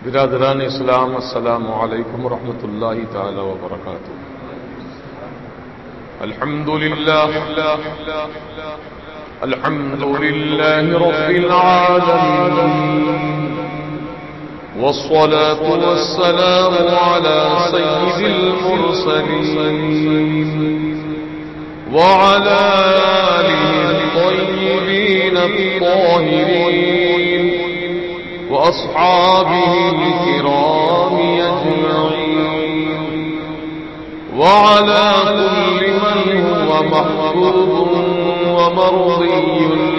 برادران اسلام، السلام علیکم ورحمۃ اللہ تعالی وبرکاتہ۔ الحمد للہ رب العالمین، والصلاة والسلام على سید المرسلین وعلى آلہ الطیبین الطاہرین وأصحابه الكرام أجمعين، وعلى كل من هو محبوب ومرضي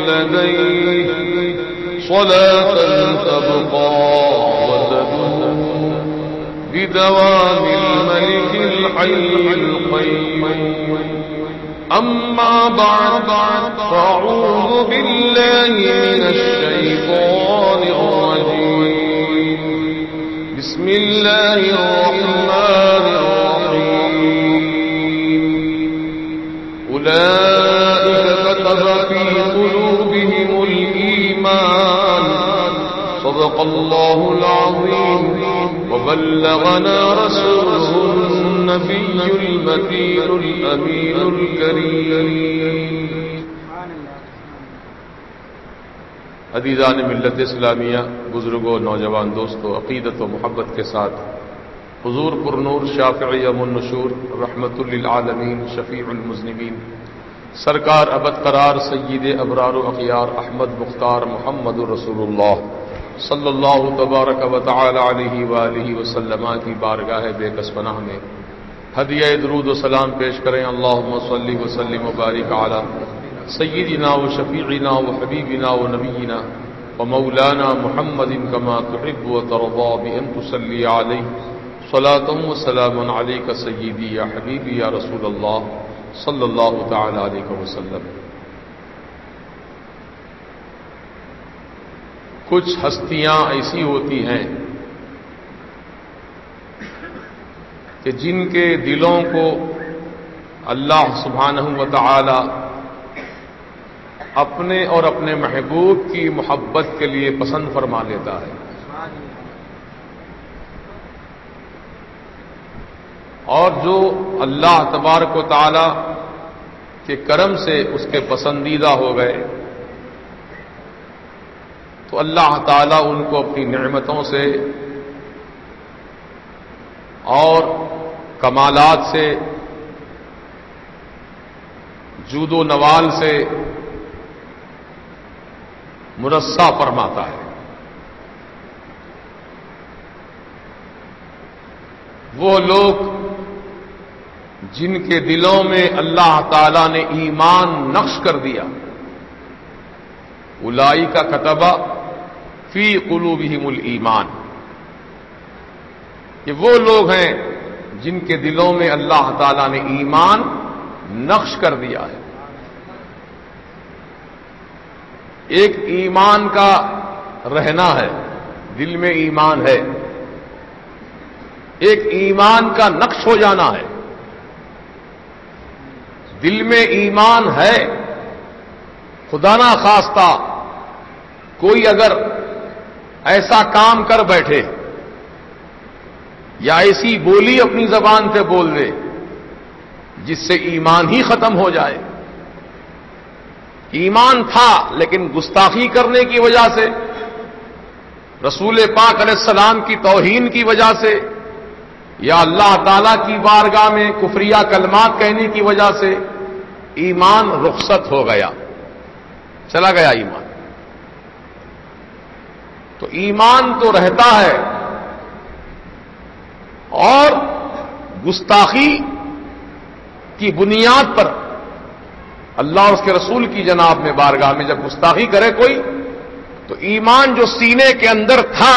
لديه صلاة تبقى وتدوم بدوام الملك الحي القيوم. أما بعد، فأعوذ بالله من الشيطان الرجيم. بسم الله الرحمن الرحيم. أولئك كتب في قلوبهم الإيمان، صدق الله العظيم، وبلغنا رسوله النبي المكين الأمين الكريم. عزیزان ملت اسلامیہ، بزرگوں، نوجوان دوستوں، عقیدت و محبت کے ساتھ حضور پر نور شافعی ام النشور رحمت للعالمین شفیع المذنبین سرکار ابد قرار سید ابرار و اخیار احمد مختار محمد رسول اللہ صلی اللہ تبارک و تعالی علیہ وآلہ وسلم کی بارگاہ بے کس پناہ میں ہدیہ درود و سلام پیش کریں. اللہم صلی وسلم وبارک علی سیدنا و شفیعنا و حبیبنا و نبینا و مولانا محمد کما تحب و ترضا بأن تصلی علیہ صلاۃ و سلام علیک سیدی یا حبیبی یا رسول اللہ صلی اللہ تعالی علیہ وسلم. کچھ ہستیاں ایسی ہوتی ہیں کہ جن کے دلوں کو اللہ سبحانہ و تعالی اپنے اور اپنے محبوب کی محبت کے لیے پسند فرما لیتا ہے، اور جو اللہ تبارک و تعالی کے کرم سے اس کے پسندیدہ ہو گئے تو اللہ تعالیٰ ان کو اپنی نعمتوں سے اور کمالات سے، جود و نوال سے مرصع فرماتا ہے. وہ لوگ جن کے دلوں میں اللہ تعالیٰ نے ایمان نقش کر دیا، اولئک کتب فی قلوبہم الایمان، کہ وہ لوگ ہیں جن کے دلوں میں اللہ تعالیٰ نے ایمان نقش کر دیا ہے. ایک ایمان کا رہنا ہے، دل میں ایمان ہے، ایک ایمان کا نقش ہو جانا ہے. دل میں ایمان ہے، خدا نہ خواستہ کوئی اگر ایسا کام کر بیٹھے یا ایسی بولی اپنی زبان سے بول دے جس سے ایمان ہی ختم ہو جائے. ایمان تھا لیکن گستاخی کرنے کی وجہ سے، رسول پاک علیہ السلام کی توہین کی وجہ سے، یا اللہ تعالی کی بارگاہ میں کفریہ کلمات کہنے کی وجہ سے ایمان رخصت ہو گیا، چلا گیا ایمان. تو ایمان تو رہتا ہے، اور گستاخی کی بنیاد پر اللہ اور اس کے رسول کی جناب میں بارگاہ میں جب گستاخی کرے کوئی تو ایمان جو سینے کے اندر تھا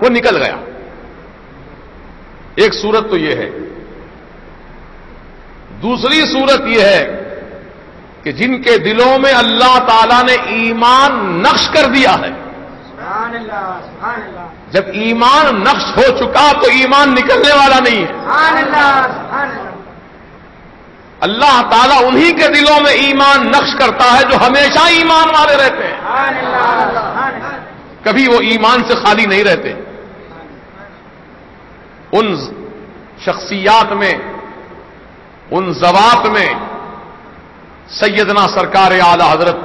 وہ نکل گیا. ایک صورت تو یہ ہے. دوسری صورت یہ ہے کہ جن کے دلوں میں اللہ تعالی نے ایمان نقش کر دیا ہے، سبحان اللہ سبحان اللہ، جب ایمان نقش ہو چکا تو ایمان نکلنے والا نہیں ہے. سبحان اللہ سبحان اللہ. اللہ تعالیٰ انہی کے دلوں میں ایمان نقش کرتا ہے جو ہمیشہ ایمان والے رہتے ہیں، سبحان اللہ سبحان اللہ. کبھی وہ ایمان سے خالی نہیں رہتے. ان شخصیات میں، ان ذوات میں سیدنا سرکار اعلی حضرت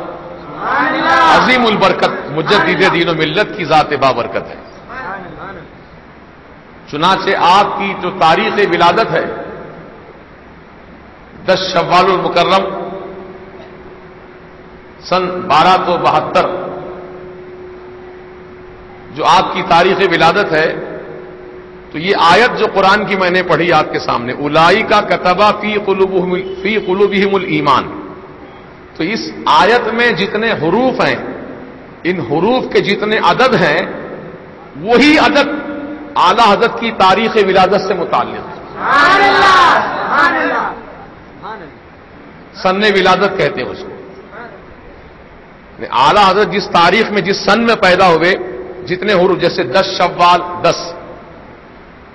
عظیم البرکت مجدد دین و ملت کی ذات بابرکت ہے۔ چنانچہ آپ کی جو تاریخ ولادت ہے 10 شوال المکرم سن 1272، جو آپ کی تاریخ ولادت ہے، تو یہ آیت جو قرآن کی میں نے پڑھی آپ کے سامنے، اولئک کتب فی قلوبہم الایمان، تو اس آیت میں جتنے حروف ہیں، ان حروف کے جتنے عدد ہیں، وہی عدد اعلی حضرت کی تاریخ ولادت سے متعلق ہے۔ سبحان اللہ، سبحان اللہ، سبحان اللہ۔ سن ولادت کہتے ہیں اس کو۔ اعلی حضرت جس تاریخ میں، جس سن میں پیدا ہوئے، جتنے حروف، جیسے 10 شوال 10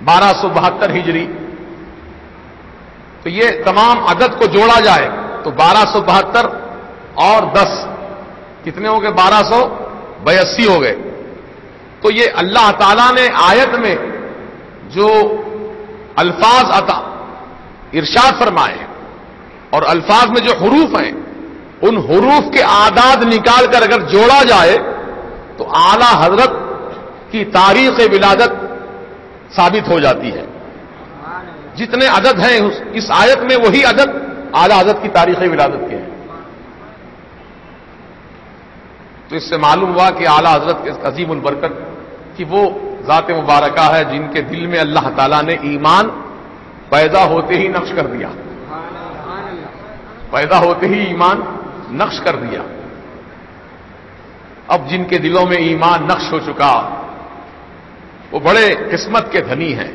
1272 ہجری، تو یہ تمام عدد کو جوڑا جائے تو 1272 اور 10 کتنے ہو گئے؟ 1282 ہو گئے۔ تو یہ اللہ تعالیٰ نے آیت میں جو الفاظ ارشاد فرمائے ہیں اور الفاظ میں جو حروف ہیں، ان حروف کے اعداد نکال کر اگر جوڑا جائے تو اعلی حضرت کی تاریخ ولادت ثابت ہو جاتی ہے۔ جتنے عدد ہیں اس آیت میں، وہی عدد اعلی حضرت کی تاریخ ولادت کے ہیں۔ تو اس سے معلوم ہوا کہ اعلی حضرت کے عظیم البرکت کی وہ ذات مبارکہ ہے جن کے دل میں اللہ تعالیٰ نے ایمان پیدا ہوتے ہی نقش کر دیا، پیدا ہوتے ہی ایمان نقش کر دیا۔ اب جن کے دلوں میں ایمان نقش ہو چکا، وہ بڑے قسمت کے دھنی ہیں،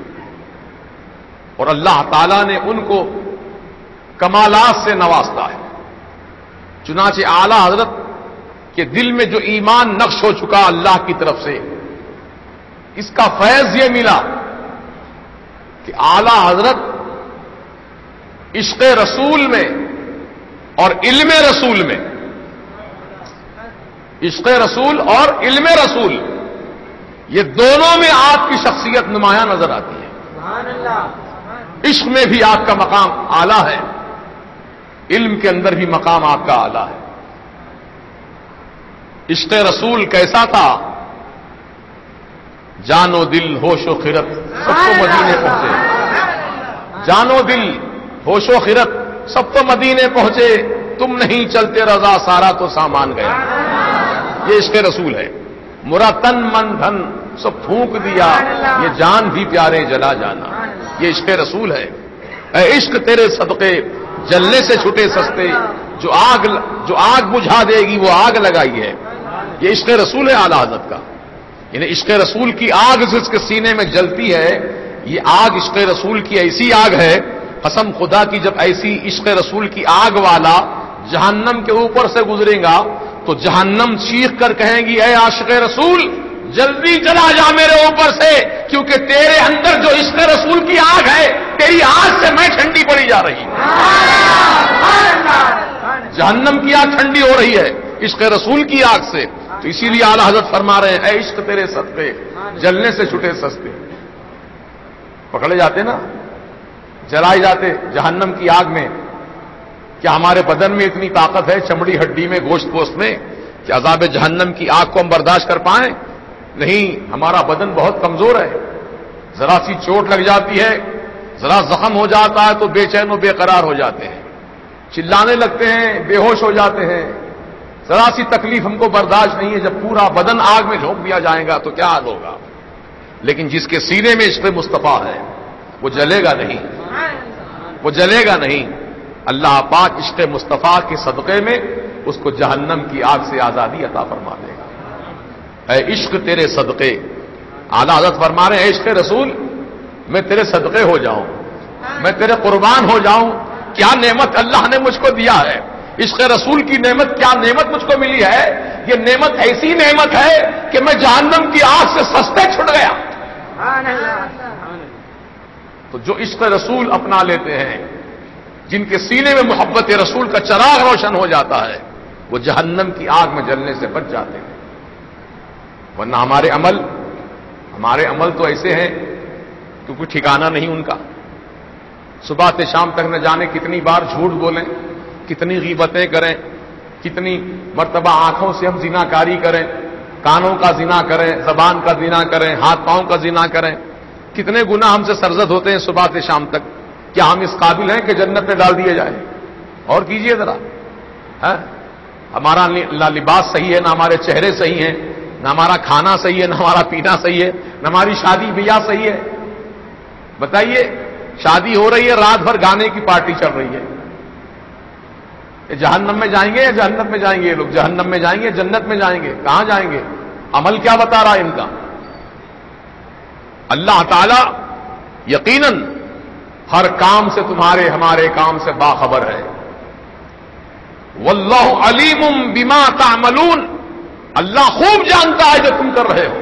اور اللہ تعالیٰ نے ان کو کمالات سے نوازتا ہے۔ چنانچہ اعلی حضرت کے دل میں جو ایمان نقش ہو چکا اللہ کی طرف سے، اس کا فیض یہ ملا کہ اعلی حضرت عشق رسول میں اور علم رسول میں، عشق رسول اور علم رسول، یہ دونوں میں آپ کی شخصیت نمایاں نظر آتی ہے۔ سبحان اللہ۔ عشق میں بھی آپ کا مقام اعلیٰ ہے، علم کے اندر بھی مقام آپ کا اعلیٰ ہے۔ عشق رسول کیسا تھا؟ جان و دل ہوش و خرد سب تو مدینے پہنچے، جان و دل ہوش و خرد سب تو مدینے پہنچے، تم نہیں چلتے رضا سارا تو سامان گیا۔ یہ عشق رسول ہے۔ مرا تن من دھن سب پھونک دیا، یہ جان بھی پیارے جلا جانا، یہ عشق رسول ہے۔ اے عشق تیرے صدقے جلنے سے چھٹے سستے، جو آگ بجھا دے گی وہ آگ لگائی ہے۔ یہ عشق رسول ہے اعلی حضرت کا، یعنی عشق رسول کی آگ جس کے سینے میں جلتی ہے، یہ آگ عشق رسول کی ایسی آگ ہے، قسم خدا کی جب ایسی عشق رسول کی آگ والا جہنم کے اوپر سے گزرے گا تو جہنم چیخ کر کہیں گی، اے عاشق رسول جلدی چلا جا میرے اوپر سے، کیونکہ تیرے اندر جو عشق رسول کی آگ ہے، تیری آگ سے میں ٹھنڈی پڑی جا رہی ہوں۔ جہنم کی آگ ٹھنڈی ہو رہی ہے عشق رسول کی آگ سے، تو اسی لیے اعلی حضرت فرما رہے ہیں، اے عشق تیرے صدقے جلنے سے چھٹے سستے۔ پکڑے جاتے نا، جلائے جاتے جہنم کی آگ میں، کیا ہمارے بدن میں اتنی طاقت ہے، چمڑی ہڈی میں، گوشت پوست میں، کہ عذاب جہنم کی آگ کو ہم برداشت کر پائیں؟ نہیں، ہمارا بدن بہت کمزور ہے، ذرا سی چوٹ لگ جاتی ہے، ذرا زخم ہو جاتا ہے تو بے چین و بے قرار ہو جاتے ہیں، چلانے لگتے ہیں، بے ہوش ہو جاتے ہیں، ذرا سی تکلیف ہم کو برداشت نہیں ہے۔ جب پورا بدن آگ میں جھونک دیا جائے گا تو کیا حال ہوگا؟ لیکن جس کے سینے میں عشق مصطفیٰ ہے وہ جلے گا نہیں، وہ جلے گا نہیں۔ اللہ پاک عشق مصطفیٰ کے صدقے میں اس کو جہنم کی آگ سے آزادی عطا فرما دے گا۔ اے عشق تیرے صدقے، اعلیٰ حضرت فرما رہے ہیں، اے عشق رسول میں تیرے صدقے ہو جاؤں، میں تیرے قربان ہو جاؤں، کیا نعمت اللہ نے مجھ کو دیا ہے۔ عشق رسول کی نعمت، کیا نعمت مجھ کو ملی ہے، یہ نعمت ایسی نعمت ہے کہ میں جہنم کی آگ سے سستے چھٹ گیا۔ تو جو عشق رسول اپنا لیتے ہیں، جن کے سینے میں محبت رسول کا چراغ روشن ہو جاتا ہے، وہ جہنم کی آگ میں جلنے سے بچ جاتے ہیں۔ ورنہ ہمارے عمل تو ایسے ہیں کیونکہ ٹھکانہ نہیں ان کا. صبح سے شام تک نہ جانے کتنی بار جھوٹ بولیں، کتنی غیبتیں کریں، کتنی مرتبہ آنکھوں سے ہم زنا کاری کریں، کانوں کا زنا کریں، زبان کا زنا کریں، ہاتھ پاؤں کا زنا کریں. کتنے گناہ ہم سے سرزد ہوتے ہیں صبح سے شام تک. کیا ہم اس قابل ہیں کہ جنت میں ڈال دیے جائیں؟ اور کیجئے ذرا. ہمارا نہ لباس صحیح ہے، نہ ہمارے چہرے صحیح ہیں، نہ ہمارا کھانا صحیح ہے، نہ ہمارا پینا صحیح ہے، نہ ہماری شادی بیاہ صحیح ہے. بتائیے، شادی ہو رہی ہے، رات بھر گانے کی پارٹی چل رہی ہے. یہ جہنم میں جائیں گے یا جہنت میں جائیں گے؟ یہ لوگ جہنم میں جائیں گے، جنت میں جائیں گے؟ کہاں جائیں گے؟ عمل کیا بتا رہا ہے ان کا؟ اللہ تعالی یقیناً ہر کام سے تمہارے ہمارے کام سے باخبر ہے. واللہ علیم بما تعملون، اللہ خوب جانتا ہے جو تم کر رہے ہو.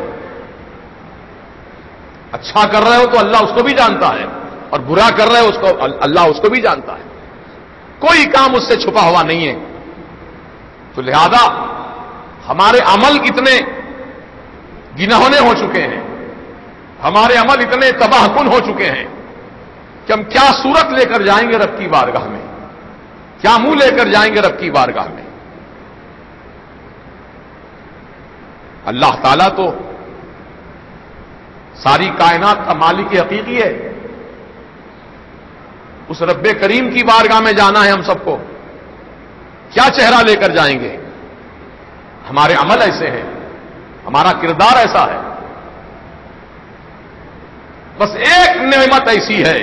اچھا کر رہے ہو تو اللہ اس کو بھی جانتا ہے، اور برا کر رہے ہو اس کو اللہ اس کو بھی جانتا ہے. کوئی کام اس سے چھپا ہوا نہیں ہے. تو لہذا ہمارے عمل اتنے گنہونے ہو چکے ہیں، ہمارے عمل اتنے تباہ کن ہو چکے ہیں کہ ہم کیا صورت لے کر جائیں گے رب کی بارگاہ میں، کیا منہ لے کر جائیں گے رب کی بارگاہ میں. اللہ تعالیٰ تو ساری کائنات کا مالک حقیقی ہے. اس رب کریم کی بارگاہ میں جانا ہے ہم سب کو. کیا چہرہ لے کر جائیں گے؟ ہمارے عمل ایسے ہیں، ہمارا کردار ایسا ہے. بس ایک نعمت ایسی ہے،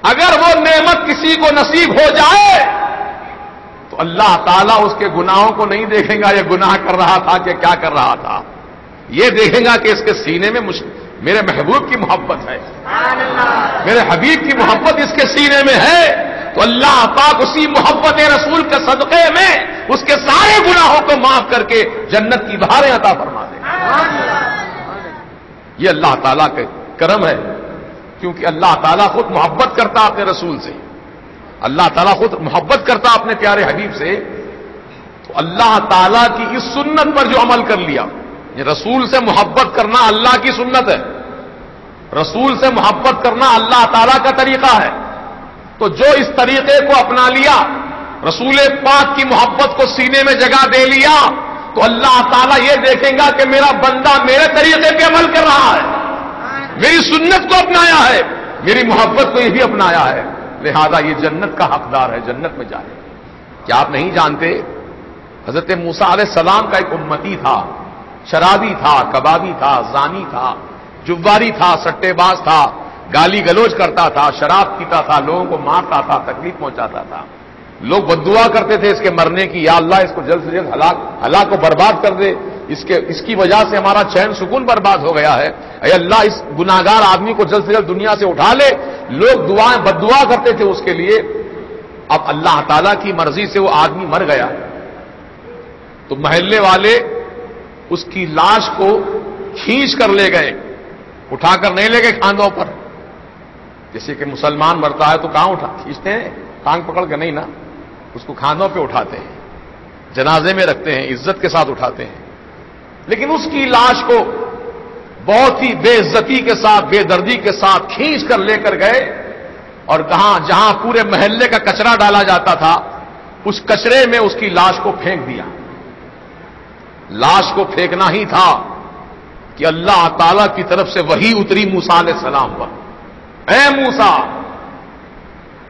اگر وہ نعمت کسی کو نصیب ہو جائے تو اللہ تعالیٰ اس کے گناہوں کو نہیں دیکھیں گا یہ گناہ کر رہا تھا کہ کیا کر رہا تھا. یہ دیکھیں گا کہ اس کے سینے میں میرے محبوب کی محبت ہے، میرے حبیب کی محبت اس کے سینے میں ہے. تو اللہ پاک اسی محبت رسول کے صدقے میں اس کے سارے گناہوں کو معاف کر کے جنت کی بہاریں عطا فرما دے گا. یہ اللہ تعالیٰ کا کرم ہے، کیونکہ اللہ تعالیٰ خود محبت کرتا اپنے رسول سے، اللہ تعالیٰ خود محبت کرتا اپنے پیارے حبیب سے. تو اللہ تعالیٰ کی اس سنت پر جو عمل کر لیا، یہ رسول سے محبت کرنا اللہ کی سنت ہے، رسول سے محبت کرنا اللہ تعالیٰ کا طریقہ ہے. تو جو اس طریقے کو اپنا لیا، رسول پاک کی محبت کو سینے میں جگہ دے لیا، تو اللہ تعالیٰ یہ دیکھیں گا کہ میرا بندہ میرے طریقے پہ عمل کر رہا ہے، میری سنت کو اپنایا ہے، میری محبت کو یہ بھی اپنایا ہے. لہذا یہ جنت کا حقدار ہے، جنت میں جائے. کیا آپ نہیں جانتے حضرت موسیٰ علیہ السلام کا ایک امتی تھا، شرابی تھا، کبابی تھا، زانی تھا، جواری تھا، سٹے باز تھا، گالی گلوچ کرتا تھا، شراب پیتا تھا، لوگوں کو مارتا تھا، تکلیف پہنچاتا تھا. لوگ بددعا کرتے تھے اس کے مرنے کی، یا اللہ اس کو جلد سے جلد ہلاک کو برباد کر دے، اس کی وجہ سے ہمارا چین سکون برباد ہو گیا ہے، اے اللہ اس گناہگار آدمی کو جلد سے جلد دنیا سے اٹھا لے. لوگ بددعا کرتے تھے اس کے لیے. اب اللہ تعالیٰ کی مرضی سے وہ آدمی مر گیا، تو محلے والے اس کی لاش کو کھینچ کر لے گئے، اٹھا کر نہیں لے گئے کاندھوں پر. جیسے کہ مسلمان مرتا ہے تو کہاں کھینچتے ہیں؟ ٹانگ پکڑ کے نہیں نا، اس کو کاندھوں پہ اٹھاتے ہیں، جنازے میں رکھتے ہیں، عزت کے ساتھ اٹھاتے ہیں. لیکن اس کی لاش کو بہت ہی بے عزتی کے ساتھ، بے دردی کے ساتھ کھینچ کر لے کر گئے، اور جہاں پورے محلے کا کچرا ڈالا جاتا تھا، اس کچرے میں اس کی لاش کو پھینک دیا. لاش کو پھینکنا ہی تھا کہ اللہ تعالی کی طرف سے وحی اتری موسیٰ علیہ السلام پر، اے موسیٰ،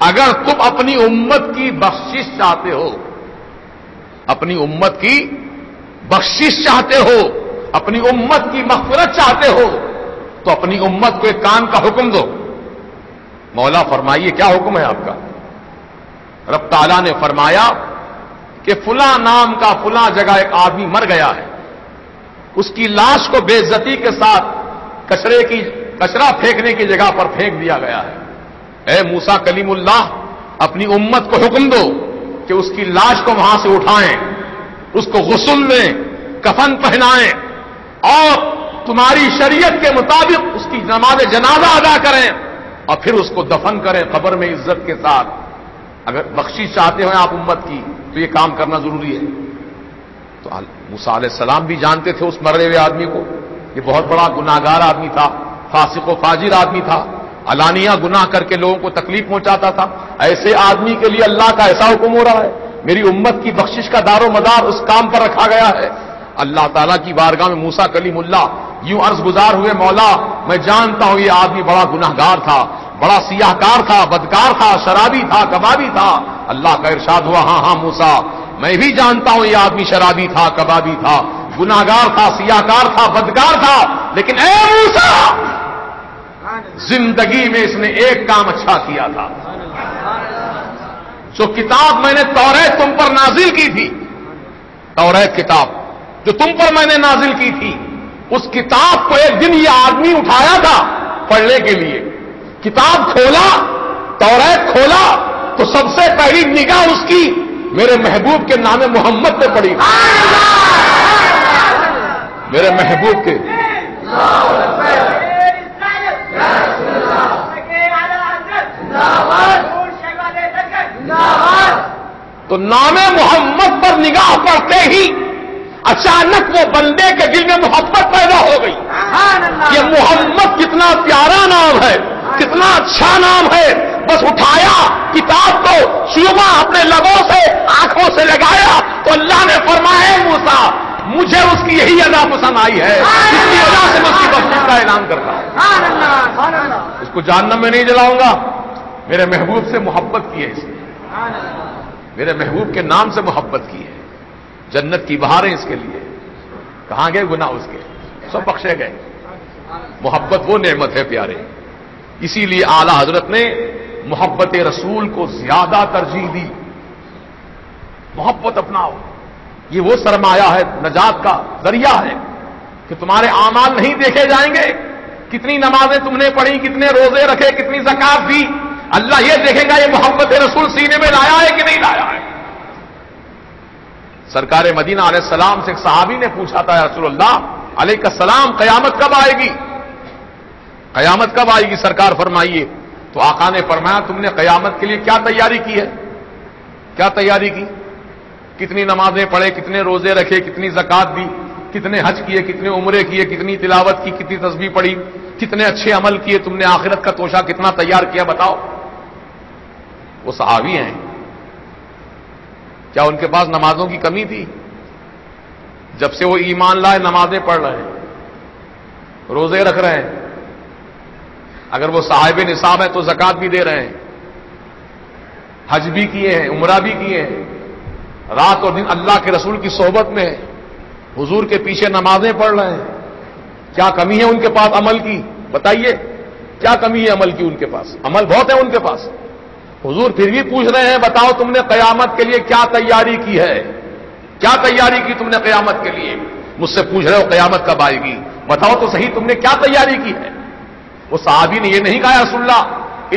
اگر تم اپنی امت کی بخشش چاہتے ہو، اپنی امت کی بخشش چاہتے ہو، اپنی امت کی مغفرت چاہتے ہو، تو اپنی امت کو ایک کام کا حکم دو. مولا فرمائیے کیا حکم ہے آپ کا؟ رب تعالیٰ نے فرمایا کہ فلاں نام کا فلاں جگہ ایک آدمی مر گیا ہے، اس کی لاش کو بے عزتی کے ساتھ کچرا پھینکنے کی جگہ پر پھینک دیا گیا ہے. اے موسیٰ کلیم اللہ، اپنی امت کو حکم دو کہ اس کی لاش کو وہاں سے اٹھائیں، اس کو غسل دیں، کفن پہنائیں، اور تمہاری شریعت کے مطابق اس کی نماز جنازہ ادا کریں، اور پھر اس کو دفن کریں قبر میں عزت کے ساتھ. اگر بخشش چاہتے ہو آپ امت کی تو یہ کام کرنا ضروری ہے. تو موسیٰ علیہ السلام بھی جانتے تھے اس مرے ہوئے آدمی کو، یہ بہت بڑا گناہگار آدمی تھا، فاسق و فاجر آدمی تھا، علانیہ گناہ کر کے لوگوں کو تکلیف پہنچاتا تھا. ایسے آدمی کے لیے اللہ کا ایسا حکم ہو رہا ہے. میری امت کی بخشش کا دار و مدار اس کام پر رکھا گیا ہے. اللہ تعالیٰ کی بارگاہ میں موسیٰ کلیم اللہ یوں عرض گزار ہوئے، مولا میں جانتا ہوں یہ آدمی بڑا گناہگار تھا، بڑا سیاہ کار تھا، بدکار تھا، شرابی تھا، کبابی تھا. اللہ کا ارشاد ہوا، ہاں ہاں موسیٰ میں بھی جانتا ہوں یہ آدمی شرابی تھا، کبابی تھا، گناہگار تھا، سیاہ کار تھا، بدکار تھا، لیکن اے موسیٰ زندگی میں اس نے ایک کام اچھا کیا تھا. جو کتاب میں نے توریت تم پر نازل کی تھی، توریت کتاب جو تم پر میں نے نازل کی تھی، اس کتاب کو ایک دن یہ آدمی اٹھایا تھا پڑھنے کے لیے. کتاب کھولا، توریت کھولا تو سب سے پہلی نگاہ اس کی میرے محبوب کے نام محمد پہ پڑی. میرے محبوب کے تو نام محمد پر نگاہ پڑتے ہی اچانک وہ بندے کے دل میں محبت پیدا ہو گئی. یہ محمد کتنا پیارا نام ہے، کتنا اچھا نام ہے. بس اٹھایا کتاب کو، چوما اپنے لبوں سے، آنکھوں سے لگایا تو اللہ نے فرمایا موسیٰ مجھے اس کی یہی ادا پسند آئی ہے، اس کی وجہ سے میں اس کی بخشش کا اعلان کرتا ہوں. اس کو جہنم میں نہیں جلاؤں گا. میرے محبوب سے محبت کی ہے اس نے، میرے محبوب کے نام سے محبت کی ہے. جنت کی بہاریں اس کے لیے. کہاں گئے گناہ اس کے؟ سب بخشے گئے. محبت وہ نعمت ہے پیارے. اسی لیے اعلی حضرت نے محبت رسول کو زیادہ ترجیح دی. محبت اپناؤ، یہ وہ سرمایہ ہے، نجات کا ذریعہ ہے کہ تمہارے اعمال نہیں دیکھے جائیں گے. کتنی نمازیں تم نے پڑھی، کتنے روزے رکھے، کتنی زکات دی، اللہ یہ دیکھے گا یہ محبت رسول سینے میں لایا ہے کہ نہیں لایا ہے. سرکار مدینہ علیہ السلام سے ایک صحابی نے پوچھا تھا، یا رسول اللہ علیہ السلام قیامت کب آئے گی؟ قیامت کب آئے گی سرکار فرمائیے. تو آقا نے فرمایا تم نے قیامت کے لیے کیا تیاری کی ہے؟ کیا تیاری کی؟ کتنی نمازیں پڑھے، کتنے روزے رکھے، کتنی زکات دی، کتنے حج کیے، کتنے عمرے کیے، کتنی تلاوت کی، کتنی تسبیح پڑھی، کتنے اچھے عمل کیے، تم نے آخرت کا توشہ کتنا تیار کیا بتاؤ. وہ صحابی ہیں، کیا ان کے پاس نمازوں کی کمی تھی؟ جب سے وہ ایمان لائے نمازیں پڑھ رہے ہیں، روزے رکھ رہے ہیں، اگر وہ صاحب نصاب ہیں تو زکات بھی دے رہے ہیں، حج بھی کیے ہیں، عمرہ بھی کیے ہیں، رات اور دن اللہ کے رسول کی صحبت میں حضور کے پیچھے نمازیں پڑھ رہے ہیں. کیا کمی ہے ان کے پاس عمل کی؟ بتائیے کیا کمی ہے عمل کی ان کے پاس؟ عمل بہت ہے ان کے پاس. حضور پھر بھی پوچھ رہے ہیں بتاؤ تم نے قیامت کے لیے کیا تیاری کی ہے؟ کیا تیاری کی تم نے قیامت کے لیے؟ مجھ سے پوچھ رہے ہو قیامت کب آئے گی، بتاؤ تو صحیح تم نے کیا تیاری کی ہے. وہ صحابی نے یہ نہیں کہا یا رسول اللہ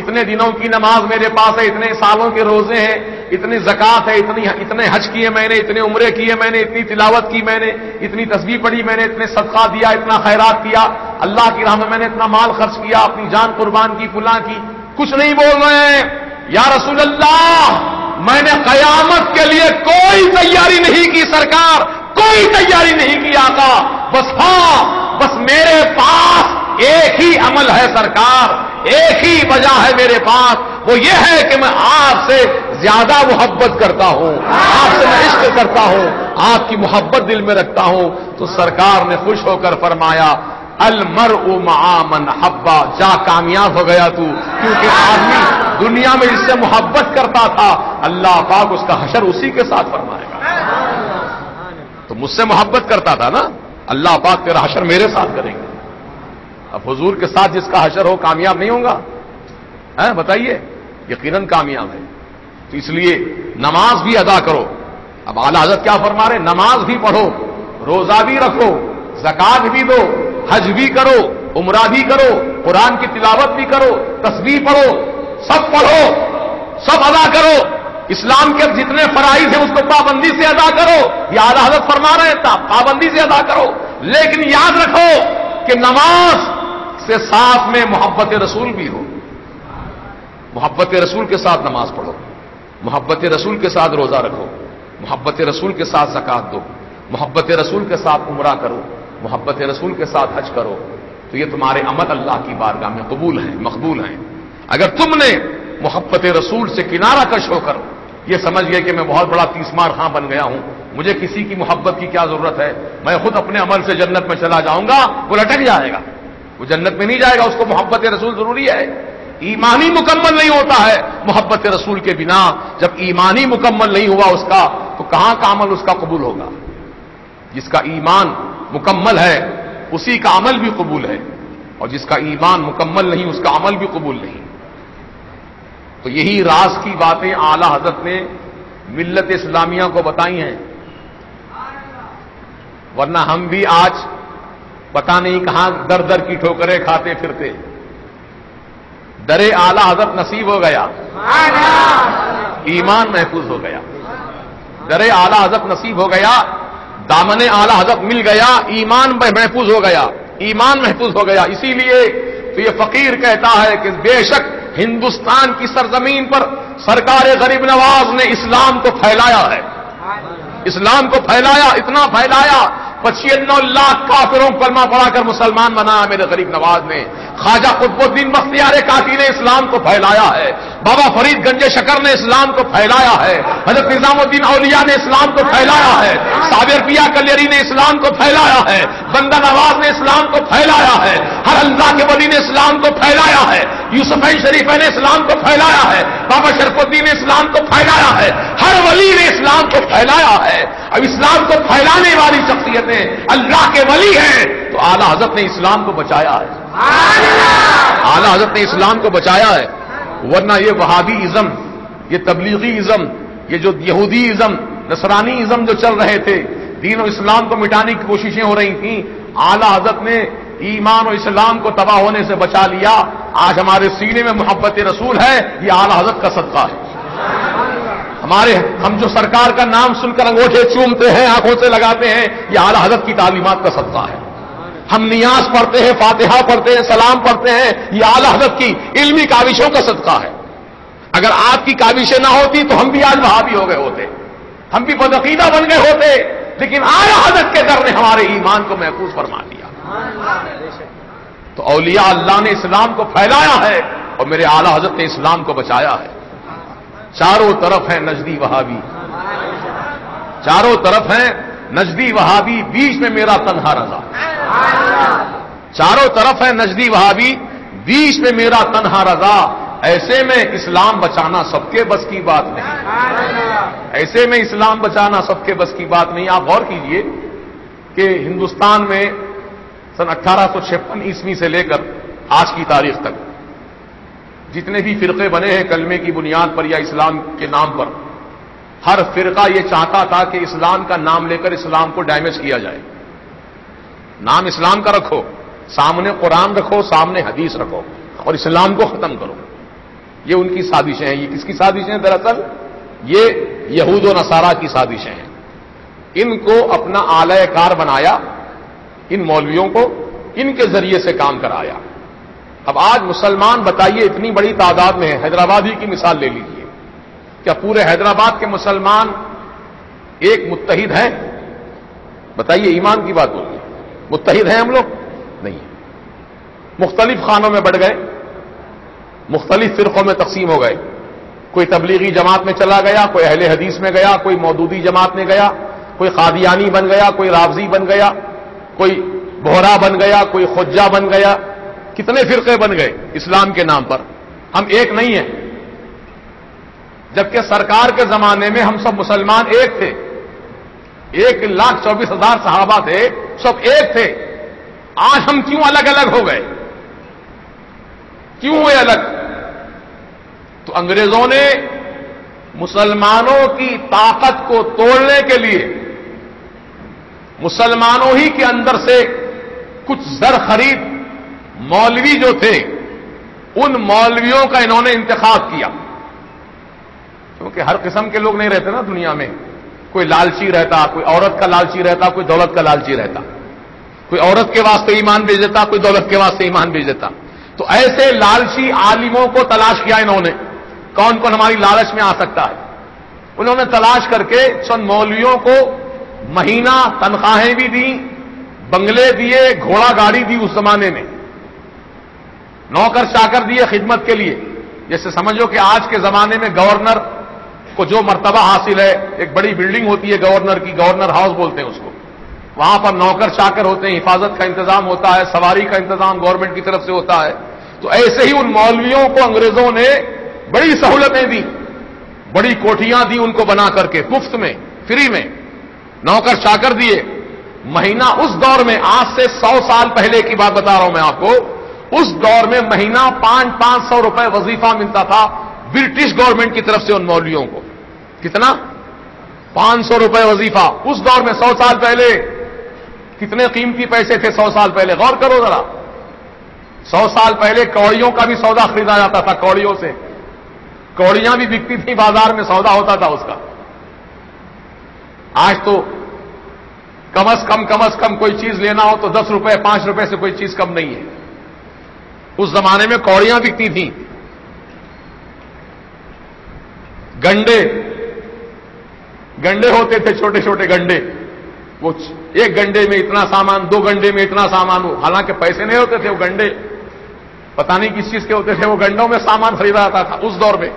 اتنے دنوں کی نماز میرے پاس ہے، اتنے سالوں کے روزے ہیں، اتنی زکات ہے، اتنے حج کیے میں نے، اتنے عمرے کیے میں نے، اتنی تلاوت کی میں نے، اتنی تسبیح پڑھی میں نے، اتنے صدقہ دیا، اتنا خیرات کیا، اللہ کی راہ میں نے اتنا مال خرچ کیا، اپنی جان قربان کی، فلاں کی. کچھ نہیں بول رہے ہیں. یا رسول اللہ میں نے قیامت کے لیے کوئی تیاری نہیں کی سرکار، کوئی تیاری نہیں کی آقا. بس ہاں، بس میرے پاس ایک ہی عمل ہے سرکار، ایک ہی وجہ ہے میرے پاس، وہ یہ ہے کہ میں آپ سے زیادہ محبت کرتا ہوں، آپ سے میں عشق کرتا ہوں، آپ کی محبت دل میں رکھتا ہوں. تو سرکار نے خوش ہو کر فرمایا المرء مع من حبا، جا کامیاب ہو گیا تو، کیونکہ آدمی دنیا میں جس سے محبت کرتا تھا اللہ پاک اس کا حشر اسی کے ساتھ فرمائے گا. تو مجھ سے محبت کرتا تھا نا، اللہ پاک تیرا حشر میرے ساتھ کریں گے. اب حضور کے ساتھ جس کا حشر ہو کامیاب نہیں ہوگا؟ بتائیے. یقیناً کامیاب ہے. تو اس لیے نماز بھی ادا کرو. اب اعلی حضرت کیا فرما رہے؟ نماز بھی پڑھو، روزہ بھی رکھو، زکات بھی دو، حج بھی کرو، عمرہ بھی کرو، قرآن کی تلاوت بھی کرو، تسبیح پڑھو، سب پڑھو، سب ادا کرو. اسلام کے جتنے فرائض ہیں اس کو پابندی سے ادا کرو. یہ اعلی حضرت فرما رہے تھا پابندی سے ادا کرو. لیکن یاد رکھو کہ نماز سے ساتھ میں محبت رسول بھی ہو. محبت رسول کے ساتھ نماز پڑھو، محبت رسول کے ساتھ روزہ رکھو، محبت رسول کے ساتھ زکات دو، محبت رسول کے ساتھ عمرہ کرو، محبت رسول کے ساتھ حج کرو. تو یہ تمہارے عمل اللہ کی بارگاہ میں قبول ہیں، مقبول ہیں۔ اگر تم نے محبت رسول سے کنارہ کش ہو کر یہ سمجھ گئے کہ میں بہت بڑا تیسمار خاں بن گیا ہوں، مجھے کسی کی محبت کی کیا ضرورت ہے، میں خود اپنے عمل سے جنت میں چلا جاؤں گا، وہ لٹک جائے گا، وہ جنت میں نہیں جائے گا، اس کو محبت رسول ضروری ہے۔ ایمانی مکمل نہیں ہوتا ہے محبت رسول کے بنا، جب ایمانی مکمل نہیں ہوا اس کا تو کہاں کا عمل اس کا قبول ہوگا؟ جس کا ایمان مکمل ہے اسی کا عمل بھی قبول ہے، اور جس کا ایمان مکمل نہیں اس کا عمل بھی قبول نہیں۔ تو یہی راز کی باتیں اعلی حضرت نے ملت اسلامیہ کو بتائی ہیں، ورنہ ہم بھی آج پتہ نہیں کہاں در در کی ٹھوکریں کھاتے پھرتے۔ درے اعلی حضرت نصیب ہو گیا، ایمان محفوظ ہو گیا، درے اعلی حضرت نصیب ہو گیا، دامن اعلی حضرت مل گیا، ایمان محفوظ ہو گیا، ایمان محفوظ ہو گیا۔ اسی لیے تو یہ فقیر کہتا ہے کہ بے شک ہندوستان کی سرزمین پر سرکار غریب نواز نے اسلام کو پھیلایا ہے، اسلام کو پھیلایا، اتنا پھیلایا 95 لاکھ کافروں کو کلمہ پڑھا کر مسلمان بنایا میرے غریب نواز نے۔ خواجہ قطب الدین بختیار کاکی نے اسلام کو پھیلایا ہے، بابا فرید گنج شکر نے اسلام کو پھیلایا ہے، حضرت نظام الدین اولیاء نے اسلام کو پھیلایا ہے، صابر پیا کلیری نے اسلام کو پھیلایا ہے، بندہ نواز نے اسلام کو پھیلایا ہے، ہر اللہ کے ولی نے اسلام کو پھیلایا ہے، یوسف شریف نے اسلام کو پھیلایا ہے، بابا شرف الدین نے اسلام کو پھیلایا ہے، ہر ولی نے اسلام کو پھیلایا ہے۔ اب اسلام کو پھیلانے والی شخصیتیں اللہ کے ولی ہیں، تو اعلی حضرت نے اسلام کو بچایا ہے، اعلی حضرت نے اسلام کو بچایا ہے۔ ورنہ یہ وہابی ازم، یہ تبلیغی ازم، یہ جو یہودی ازم، نصرانی ازم جو چل رہے تھے، دین و اسلام کو مٹانے کی کوششیں ہو رہی تھیں، اعلی حضرت نے ایمان و اسلام کو تباہ ہونے سے بچا لیا۔ آج ہمارے سینے میں محبت رسول ہے، یہ اعلی حضرت کا صدقہ ہے۔ ہم جو سرکار کا نام سن کر انگوٹھے چومتے ہیں، آنکھوں سے لگاتے ہیں، یہ اعلی حضرت کی تعلیمات کا صدقہ ہے۔ ہم نیاز پڑھتے ہیں، فاتحہ پڑھتے ہیں، سلام پڑھتے ہیں، یہ اعلی حضرت کی علمی کاوشوں کا صدقہ ہے۔ اگر آپ کی کاوشیں نہ ہوتی تو ہم بھی آج وہابی ہو گئے ہوتے، ہم بھی بدعقیدہ بن گئے ہوتے، لیکن اعلی حضرت کے در نے ہمارے ایمان کو محفوظ فرما دیا۔ تو اولیاء اللہ نے اسلام کو پھیلایا ہے، اور میرے اعلی حضرت نے اسلام کو بچایا ہے۔ چاروں طرف ہیں نجدی وہابی، چاروں طرف ہیں نجدی وہابی، بیچ میں میرا تنہا رضا۔ چاروں طرف ہے نجدی وہابی، بیچ میں میرا تنہا رضا۔ ایسے میں اسلام بچانا سب کے بس کی بات نہیں، ایسے میں اسلام بچانا سب کے بس کی بات نہیں۔ آپ غور کیجئے کہ ہندوستان میں سن 1856 عیسوی سے لے کر آج کی تاریخ تک جتنے بھی فرقے بنے ہیں کلمے کی بنیاد پر یا اسلام کے نام پر، ہر فرقہ یہ چاہتا تھا کہ اسلام کا نام لے کر اسلام کو ڈیمیج کیا جائے۔ نام اسلام کا رکھو، سامنے قرآن رکھو، سامنے حدیث رکھو، اور اسلام کو ختم کرو۔ یہ ان کی سازشیں ہیں۔ یہ کس کی سازشیں ہیں؟ دراصل یہ یہود و نصارہ کی سازشیں ہیں۔ ان کو اپنا اعلی کار بنایا، ان مولویوں کو ان کے ذریعے سے کام کرایا۔ اب آج مسلمان بتائیے اتنی بڑی تعداد میں ہے، حیدرآباد ہی کی مثال لے لیجیے، کیا پورے حیدرآباد کے مسلمان ایک متحد ہیں؟ بتائیے، ایمان کی بات بولیے، متحد ہیں ہم لوگ؟ نہیں، مختلف خانوں میں بٹ گئے، مختلف فرقوں میں تقسیم ہو گئے۔ کوئی تبلیغی جماعت میں چلا گیا، کوئی اہل حدیث میں گیا، کوئی مودودی جماعت میں گیا، کوئی قادیانی بن گیا، کوئی رافضی بن گیا، کوئی بہرا بن گیا، کوئی خجہ بن گیا، کتنے فرقے بن گئے اسلام کے نام پر۔ ہم ایک نہیں ہیں، جبکہ سرکار کے زمانے میں ہم سب مسلمان ایک تھے، 1,24,000 صحابہ تھے، سب ایک تھے۔ آج ہم کیوں الگ الگ ہو گئے؟ کیوں ہوئے الگ؟ تو انگریزوں نے مسلمانوں کی طاقت کو توڑنے کے لیے مسلمانوں ہی کے اندر سے کچھ زر خرید مولوی جو تھے، ان مولویوں کا انہوں نے انتخاب کیا، کیونکہ ہر قسم کے لوگ نہیں رہتے نا دنیا میں۔ کوئی لالچی رہتا، کوئی عورت کا لالچی رہتا، کوئی دولت کا لالچی رہتا، کوئی عورت کے واسطے ایمان بیچ دیتا، کوئی دولت کے واسطے ایمان بیچ دیتا۔ تو ایسے لالچی عالموں کو تلاش کیا انہوں نے، کون کون ہماری لالچ میں آ سکتا ہے۔ انہوں نے تلاش کر کے چند مولویوں کو مہینہ تنخواہیں بھی دیں، بنگلے دیے، گھوڑا گاڑی دی اس زمانے میں، نوکر چاکر دیے خدمت کے لیے. جیسے سمجھو کہ آج کے زمانے میں گورنر کو جو مرتبہ حاصل ہے، ایک بڑی بلڈنگ ہوتی ہے گورنر کی، گورنر ہاؤس بولتے ہیں اس کو، وہاں پر نوکر چاکر ہوتے ہیں، حفاظت کا انتظام ہوتا ہے، سواری کا انتظام گورنمنٹ کی طرف سے ہوتا ہے. تو ایسے ہی ان مولویوں کو انگریزوں نے بڑی سہولتیں دی، بڑی کوٹھیاں دی ان کو بنا کر کے، مفت میں، فری میں، نوکر چاکر دیے. مہینہ اس دور میں، آج سے 100 سال پہلے کی بات بتا رہا ہوں میں آپ کو، اس دور میں مہینہ 500 روپے وظیفہ ملتا تھا برٹش گورنمنٹ کی طرف سے ان مولویوں کو. کتنا؟ 500 روپے وظیفہ. اس دور میں 100 سال پہلے کتنے قیمتی پیسے تھے 100 سال پہلے، غور کرو ذرا. 100 سال پہلے کوڑیوں کا بھی سودا خریدا جاتا تھا، کوڑیوں سے کوڑیاں بھی بکتی تھیں بازار میں، سودا ہوتا تھا اس کا. آج تو کم از کم کوئی چیز لینا ہو تو 10 روپے 5 روپے سے کوئی چیز کم نہیں ہے. اس زمانے میں کوڑیاں بکتی تھیں. گنڈے ہوتے تھے، چھوٹے چھوٹے گنڈے، وہ ایک گنڈے میں اتنا سامان، 2 گنڈے میں اتنا سامان. حالانکہ پیسے نہیں ہوتے تھے، وہ گنڈے پتہ نہیں کس چیز کے ہوتے تھے، وہ گنڈوں میں سامان خریدا جاتا تھا اس دور میں.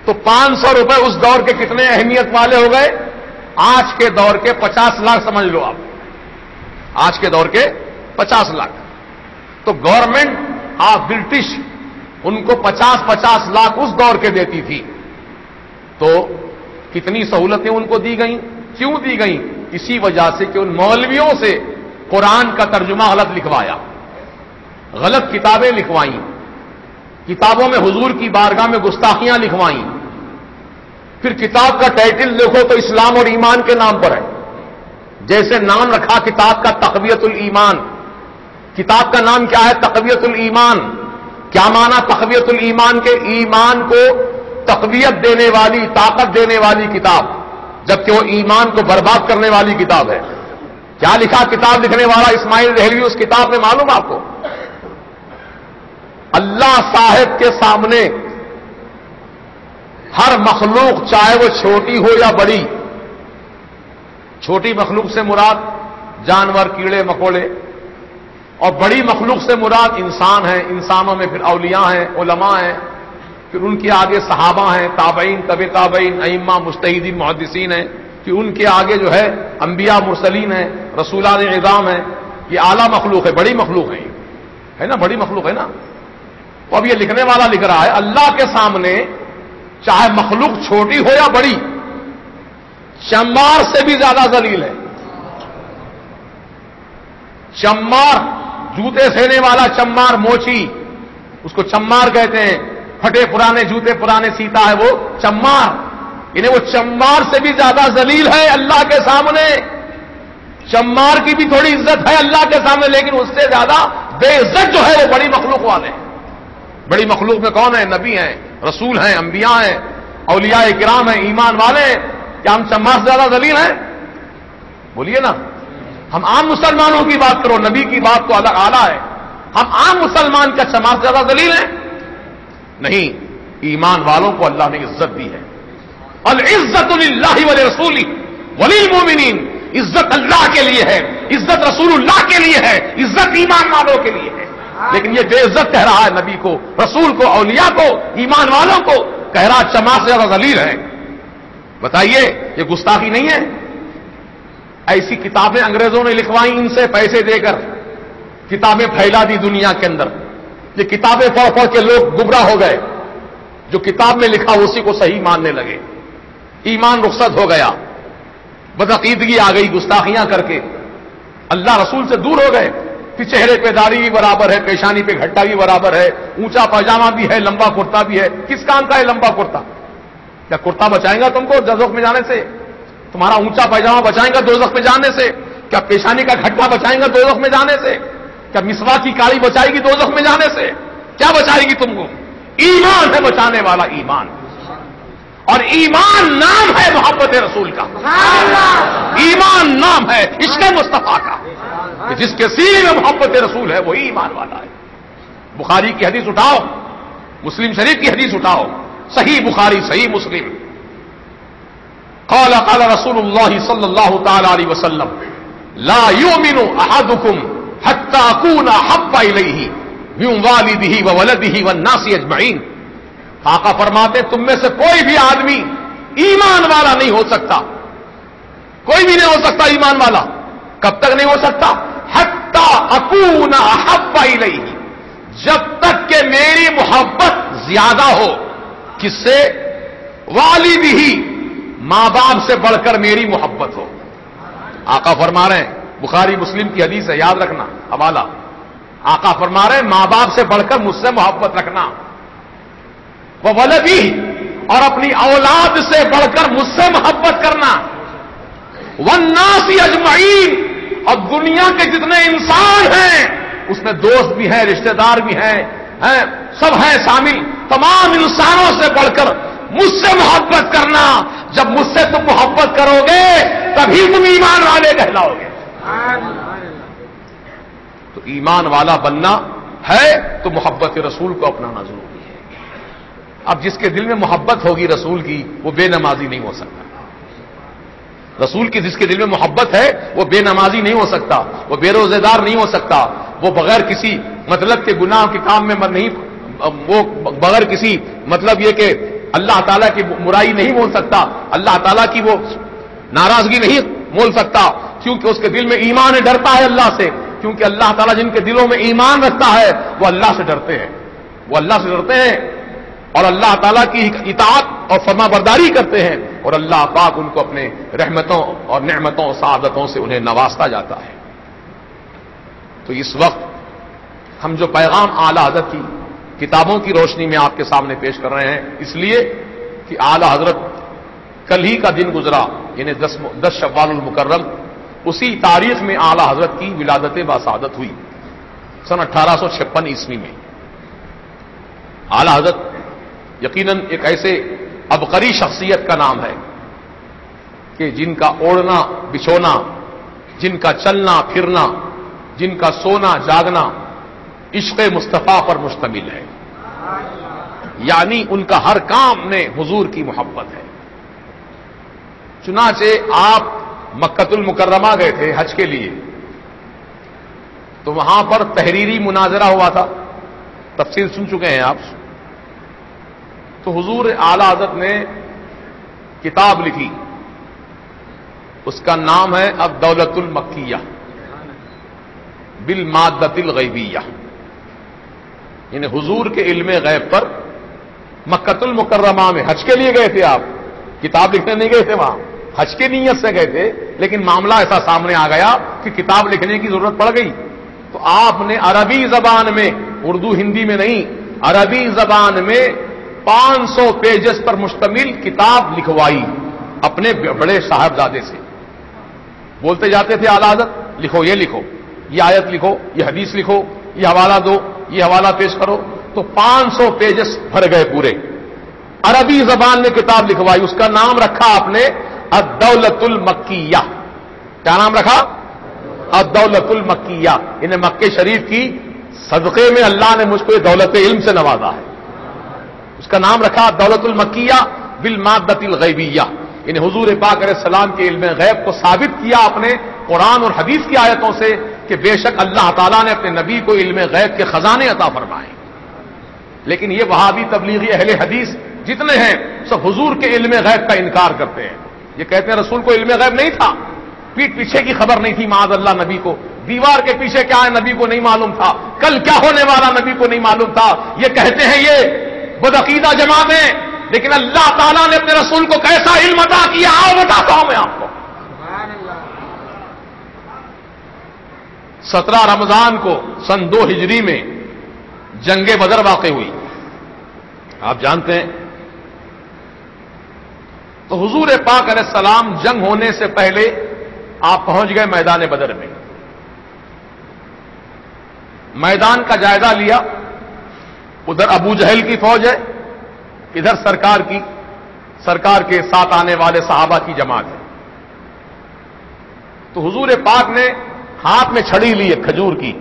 تو 500 روپے اس دور کے کتنے اہمیت والے ہو گئے؟ آج کے دور کے 50 لاکھ سمجھ لو آپ. آج کے دور کے 50 لاکھ. تو گورنمنٹ برٹش ان کو 50 لاکھ اس دور کے دیتی تھی. تو کتنی سہولتیں ان کو دی گئیں. کیوں دی گئیں؟ اسی وجہ سے کہ ان مولویوں سے قرآن کا ترجمہ غلط لکھوایا، غلط کتابیں لکھوائیں، کتابوں میں حضور کی بارگاہ میں گستاخیاں لکھوائیں. پھر کتاب کا ٹائٹل دیکھو تو اسلام اور ایمان کے نام پر ہے. جیسے نام رکھا کتاب کا تقویت الایمان. کتاب کا نام کیا ہے؟ تقویت الایمان. کیا معنی تقویت الایمان کے؟ ایمان کو تقویت دینے والی، طاقت دینے والی کتاب، جبکہ وہ ایمان کو برباد کرنے والی کتاب ہے. کیا لکھا کتاب لکھنے والا اسماعیل دہلوی اس کتاب میں؟ معلوم آپ کو؟ اللہ صاحب کے سامنے ہر مخلوق، چاہے وہ چھوٹی ہو یا بڑی، چھوٹی مخلوق سے مراد جانور، کیڑے مکوڑے، اور بڑی مخلوق سے مراد انسان ہیں. انسانوں میں پھر اولیاء ہیں، علماء ہیں، پھر ان کے آگے صحابہ ہیں، تابعین، طبع تابعین، ائمہ، مجتہدین، محدثین ہیں، پھر ان کے آگے جو ہے انبیاء، مرسلین ہیں، رسولان اعظام ہیں. یہ اعلیٰ مخلوق ہے، بڑی مخلوق ہے نا، بڑی مخلوق ہے نا. تو اب یہ لکھنے والا لکھ رہا ہے اللہ کے سامنے چاہے مخلوق چھوٹی ہو یا بڑی، چمار سے بھی زیادہ ذلیل ہے. چمار، جوتے سینے والا چمار، موچی، اس کو چمار کہتے ہیں. پھٹے پرانے جوتے پرانے سیتا ہے وہ چمار. انہیں وہ چمار سے بھی زیادہ ذلیل ہے اللہ کے سامنے. چمار کی بھی تھوڑی عزت ہے اللہ کے سامنے، لیکن اس سے زیادہ بے عزت جو ہے وہ بڑی مخلوق والے ہیں. بڑی مخلوق میں کون ہے؟ نبی ہیں، رسول ہیں، انبیاء ہیں، اولیاء کرام ہیں، ایمان والے ہیں. کیا ہم چمار سے زیادہ ذلیل ہیں؟ بولیے نا. ہم عام مسلمانوں کی بات کرو، نبی کی بات تو الگ اعلیٰ ہے. ہم عام مسلمان کیا چمار سے زیادہ ذلیل ہیں؟ نہیں. ایمان والوں کو اللہ نے عزت دی ہے. العزت للہ ولرسولہ وللمؤمنین. عزت اللہ کے لیے ہے، عزت رسول اللہ کے لیے ہے، عزت ایمان والوں کے لیے ہے. لیکن یہ بے عزت کہہ رہا ہے نبی کو، رسول کو، اولیاء کو، ایمان والوں کو، کہہ رہا چمار سے زیادہ ذلیل ہے. بتائیے یہ گستاخی نہیں ہے؟ ایسی کتابیں انگریزوں نے لکھوائیں ان سے پیسے دے کر، کتابیں پھیلا دی دنیا کے اندر. یہ کتابیں پڑھ پڑھ کے لوگ گمراہ ہو گئے. جو کتاب میں لکھا اسی کو صحیح ماننے لگے. ایمان رخصت ہو گیا، بدعقیدگی آ گئی، گستاخیاں کر کے اللہ رسول سے دور ہو گئے. پھر چہرے پہ داڑھی بھی برابر ہے، پیشانی پہ گھٹا بھی برابر ہے، اونچا پاجامہ بھی ہے، لمبا کرتا بھی ہے. کس کام کا ہے لمبا کرتا؟ کیا کرتا بچائیں گا تم کو دوزخ میں جانے سے؟ تمہارا اونچا پاجامہ بچائیں گا دوزخ میں جانے سے؟ کیا پیشانی کا گھٹا بچائیں گا دوزخ میں جانے سے؟ کیا مسواک کی کاڑی بچائے گی دوزخ میں جانے سے؟ کیا بچائے گی تم کو؟ ایمان ہے بچانے والا، ایمان. اور ایمان نام ہے محبت رسول کا، ایمان نام ہے عشق مصطفیٰ کا، کہ جس کے سینے میں محبت رسول ہے وہی ایمان والا ہے. بخاری کی حدیث اٹھاؤ، مسلم شریف کی حدیث اٹھاؤ، صحیح بخاری، صحیح مسلم. قال رسول اللہ صلی اللہ تعالی علیہ وسلم لا یؤمن احدکم حتی اکون احب الیہ من والدہ وولدہ والناس اجمعین. آقا فرماتے تم میں سے کوئی بھی آدمی ایمان والا نہیں ہو سکتا, کوئی بھی نہیں ہو سکتا ایمان والا. کب تک نہیں ہو سکتا؟ حتی اکون احب الیہ, جب تک کہ میری محبت زیادہ ہو. کس سے؟ والدہ, ماں باپ سے بڑھ کر میری محبت ہو. آقا فرما رہے ہیں, بخاری مسلم کی حدیث ہے, یاد رکھنا حوالہ. آقا فرما رہے ہیں ماں باپ سے بڑھ کر مجھ سے محبت رکھنا. وہ ولدی, اور اپنی اولاد سے بڑھ کر مجھ سے محبت کرنا. والناس اجمعین, اور دنیا کے جتنے انسان ہیں اس میں دوست بھی ہیں, رشتہ دار بھی ہیں, سب ہیں شامل, تمام انسانوں سے بڑھ کر مجھ سے محبت کرنا. جب مجھ سے تم محبت کرو گے تبھی تم ایمان والے کہلاؤ گے. تو ایمان والا بننا ہے تو محبت رسول کو اپنانا ضروری ہے. اب جس کے دل میں محبت ہوگی رسول کی وہ بے نمازی نہیں ہو سکتا. رسول کی جس کے دل میں محبت ہے وہ بے نمازی نہیں ہو سکتا, وہ بے روزے دار نہیں ہو سکتا, وہ بغیر کسی مطلب کے گناہ کے کام میں نہیں, وہ بغیر کسی مطلب یہ کہ اللہ تعالیٰ کی برائی نہیں بول سکتا, اللہ تعالیٰ کی وہ ناراضگی نہیں بول سکتا, کیونکہ اس کے دل میں ایمان ہے, ڈرتا ہے اللہ سے. کیونکہ اللہ تعالیٰ جن کے دلوں میں ایمان رکھتا ہے وہ اللہ سے ڈرتے ہیں, وہ اللہ سے ڈرتے ہیں اور اللہ تعالیٰ کی اطاعت اور فرما برداری کرتے ہیں, اور اللہ پاک ان کو اپنے رحمتوں اور نعمتوں اور سعادتوں سے انہیں نوازتا جاتا ہے. تو اس وقت ہم جو پیغام اعلیٰ حضرت کی کتابوں کی روشنی میں آپ کے سامنے پیش کر رہے ہیں, اس لیے کہ اعلیٰ حضرت کل ہی کا دن گزرا, یعنی 10 شوال المکرم, اسی تاریخ میں اعلیٰ حضرت کی ولادت باسعادت ہوئی سن 1856 عیسوی میں. اعلیٰ حضرت یقیناً ایک ایسے عبقری شخصیت کا نام ہے کہ جن کا اوڑھنا بچھونا, جن کا چلنا پھرنا, جن کا سونا جاگنا عشق مصطفیٰ پر مشتمل ہے. یعنی ان کا ہر کام میں حضور کی محبت ہے. چنانچہ آپ مکۃ المکرمہ گئے تھے حج کے لیے, تو وہاں پر تحریری مناظرہ ہوا تھا, تفصیل سن چکے ہیں آپ. تو حضور اعلی حضرت نے کتاب لکھی, اس کا نام ہے الدولۃ المکیہ بالمادۃ الغیبیہ. یعنی حضور کے علم غیب پر مکۃ المکرمہ میں حج کے لیے گئے تھے آپ, کتاب لکھنے نہیں گئے تھے وہاں, حج کی نیت سے گئے تھے, لیکن معاملہ ایسا سامنے آ گیا کہ کتاب لکھنے کی ضرورت پڑ گئی. تو آپ نے عربی زبان میں, اردو ہندی میں نہیں, عربی زبان میں 500 پیجز پر مشتمل کتاب لکھوائی اپنے بڑے صاحبزادے سے. بولتے جاتے تھے اعلیٰ حضرت لکھو, یہ لکھو, یہ آیت لکھو, یہ حدیث لکھو, یہ حوالہ دو, یہ حوالہ پیش کرو. تو 500 پیجز بھر گئے پورے, عربی زبان میں کتاب لکھوائی. اس کا نام رکھا آپ نے الدولۃ المکیہ. کیا نام رکھا؟ الدولۃ المکیہ. انہیں مکہ شریف کی صدقے میں اللہ نے مجھ کو یہ دولت علم سے نوازا ہے. اس کا نام رکھا الدولۃ المکیہ بالمادۃ الغیبیہ. یعنی حضور پاک علیہ السلام کے علم غیب کو ثابت کیا اپنے قرآن اور حدیث کی آیتوں سے کہ بے شک اللہ تعالیٰ نے اپنے نبی کو علم غیب کے خزانے عطا فرمائے. لیکن یہ وہابی تبلیغی اہل حدیث جتنے ہیں سب حضور کے علم غیب کا انکار کرتے ہیں. یہ کہتے ہیں رسول کو علم غیب نہیں تھا, پیٹ پیچھے کی خبر نہیں تھی معاذ اللہ نبی کو, دیوار کے پیچھے کیا ہے نبی کو نہیں معلوم تھا, کل کیا ہونے والا نبی کو نہیں معلوم تھا. یہ کہتے ہیں یہ بدعقیدہ جماعتیں, لیکن اللہ تعالیٰ نے اپنے رسول کو کیسا علم عطا کیا آؤ بتاتا ہوں میں آپ کو. 17 رمضان کو سن 2 ہجری میں جنگ بدر واقع ہوئی, آپ جانتے ہیں. تو حضور پاک علیہ السلام جنگ ہونے سے پہلے آپ پہنچ گئے میدان بدر میں, میدان کا جائزہ لیا. ادھر ابو جہل کی فوج ہے, ادھر سرکار کے ساتھ آنے والے صحابہ کی جماعت ہے. تو حضور پاک نے ہاتھ میں چھڑی لی ہے کھجور کی.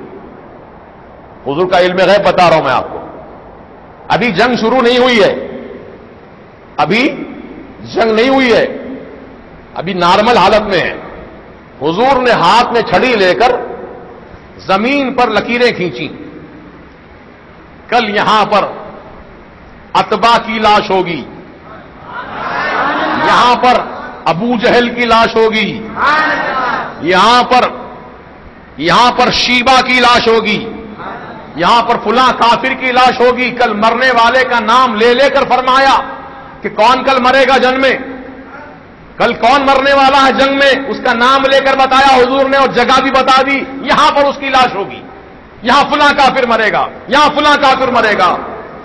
حضور کا علم غیب بتا رہا ہوں میں آپ کو, ابھی جنگ شروع نہیں ہوئی ہے, ابھی جنگ نہیں ہوئی ہے, ابھی نارمل حالت میں ہے. حضور نے ہاتھ میں چھڑی لے کر زمین پر لکیریں کھینچی, کل یہاں پر اتبا کی لاش ہوگی، یہاں پر ابو جہل کی لاش ہوگی، یہاں پر شیبہ کی لاش ہوگی، یہاں پر فلاں کافر کی لاش ہوگی. کل مرنے والے کا نام لے لے کر فرمایا کہ کون کل مرے گا جنگ میں، کل کون مرنے والا ہے جنگ میں، اس کا نام لے کر بتایا حضور نے اور جگہ بھی بتا دی. یہاں پر اس کی لاش ہوگی، یہاں فلاں کافر مرے گا، یہاں فلاں کافر مرے گا.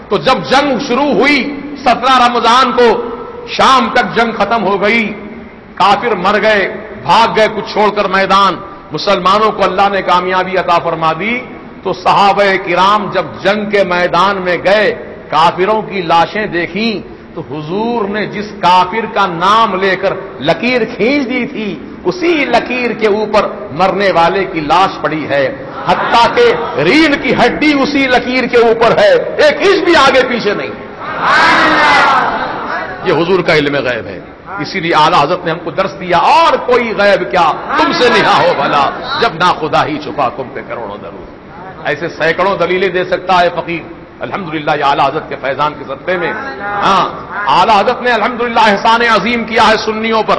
تو جب جنگ شروع ہوئی 17 رمضان کو، شام تک جنگ ختم ہو گئی، کافر مر گئے، بھاگ گئے کچھ چھوڑ کر میدان، مسلمانوں کو اللہ نے کامیابی عطا فرما دی. تو صحابہ کرام جب جنگ کے میدان میں گئے، کافروں کی لاشیں دیکھیں، تو حضور نے جس کافر کا نام لے کر لکیر کھینچ دی تھی، اسی لکیر کے اوپر مرنے والے کی لاش پڑی ہے، حتیٰ کہ ریڑھ کی ہڈی اسی لکیر کے اوپر ہے، ایک انچ بھی آگے پیچھے نہیں. یہ حضور کا علم غیب ہے. اسی لیے اعلیٰ حضرت نے ہم کو درس دیا، اور کوئی غیب کیا تم سے نہا ہو بھلا، جب نہ خدا ہی چھپا تم پہ کروڑوں ضرور. ایسے سینکڑوں دلیلیں دے سکتا ہے فقیر. الحمدللہ یہ اعلیٰ حضرت کے فیضان کے صدقے میں. ہاں، اعلیٰ حضرت نے الحمدللہ احسان عظیم کیا ہے سنیوں پر.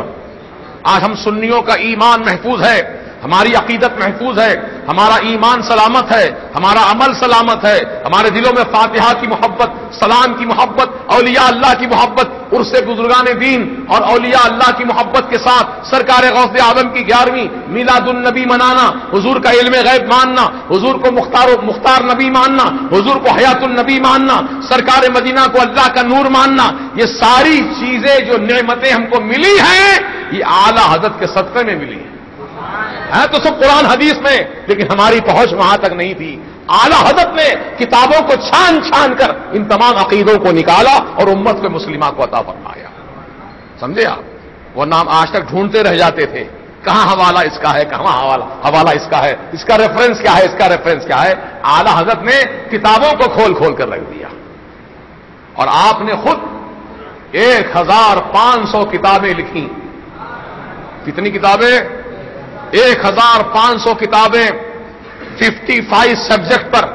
آج ہم سنیوں کا ایمان محفوظ ہے، ہماری عقیدت محفوظ ہے، ہمارا ایمان سلامت ہے، ہمارا عمل سلامت ہے، ہمارے دلوں میں فاتحہ کی محبت، سلام کی محبت، اولیاء اللہ کی محبت، عرس بزرگان دین اور اولیاء اللہ کی محبت کے ساتھ سرکار غوث اعظم کی 11ویں میلاد النبی منانا، حضور کا علم غیب ماننا، حضور کو مختار نبی ماننا، حضور کو حیات النبی ماننا، سرکار مدینہ کو اللہ کا نور ماننا، یہ ساری چیزیں جو نعمتیں ہم کو ملی ہیں، یہ اعلیٰ حضرت کے صدقے میں ملی ہیں. ہے تو سب قرآن حدیث میں، لیکن ہماری پہنچ وہاں تک نہیں تھی. اعلیٰ حضرت نے کتابوں کو چھان چھان کر ان تمام عقیدوں کو نکالا اور امت کو مسلمہ کو عطا فرمایا. سمجھے آپ؟ وہ نام آج تک ڈھونڈتے رہ جاتے تھے، کہاں حوالہ اس کا ہے، کہاں حوالہ اس کا ہے، اس کا ریفرنس کیا ہے، اس کا ریفرنس کیا ہے. اعلیٰ حضرت نے کتابوں کو کھول کھول کر رکھ دیا. اور آپ نے خود 1500 کتابیں لکھی. کتنی کتابیں؟ 1500 کتابیں 55 سبجیکٹ پر،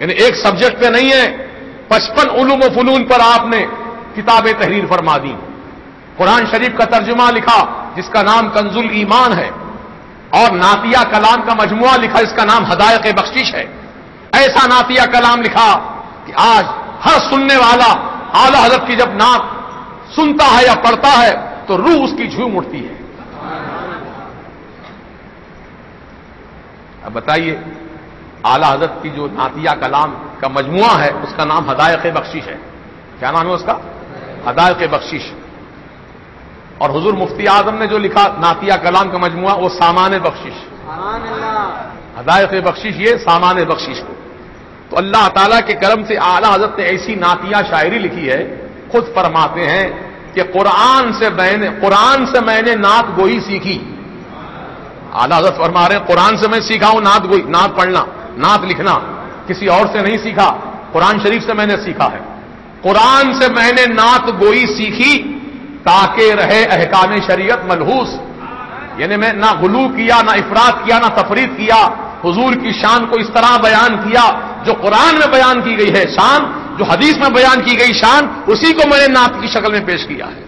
یعنی ایک سبجیکٹ پہ نہیں ہے، 55 علوم و فنون پر آپ نے کتابیں تحریر فرما دی. قرآن شریف کا ترجمہ لکھا جس کا نام کنز الایمان ہے، اور نعتیہ کلام کا مجموعہ لکھا جس کا نام ہدایق بخشش ہے. ایسا نعتیہ کلام لکھا کہ آج ہر سننے والا اعلیٰ حضرت کی جب نعت سنتا ہے یا پڑھتا ہے تو روح اس کی جھوم اٹھتی ہے. اب بتائیے، اعلیٰ حضرت کی جو نعتیہ کلام کا مجموعہ ہے اس کا نام ہدایق بخشش ہے. کیا نام ہے اس کا؟ ہدایق بخشش. اور حضور مفتی اعظم نے جو لکھا نعتیہ کلام کا مجموعہ وہ سامان بخشش. ہدایق بخشش، یہ سامان بخشش کو. تو اللہ تعالیٰ کے کرم سے اعلیٰ حضرت نے ایسی نعتیہ شاعری لکھی ہے، خود فرماتے ہیں کہ قرآن سے میں نے نعت گوئی سیکھی. اعلیٰ حضرت فرما رہے ہیں قرآن سے میں سیکھا ہوں نعت گوئی، نعت پڑھنا، نعت لکھنا، کسی اور سے نہیں سیکھا، قرآن شریف سے میں نے سیکھا ہے. قرآن سے میں نے نعت گوئی سیکھی تاکہ رہے احکام شریعت ملحوظ. یعنی میں نہ غلو کیا، نہ افراط کیا، نہ تفریط کیا. حضور کی شان کو اس طرح بیان کیا جو قرآن میں بیان کی گئی ہے شان، جو حدیث میں بیان کی گئی شان، اسی کو میں نے نعت کی شکل میں پیش کیا ہے.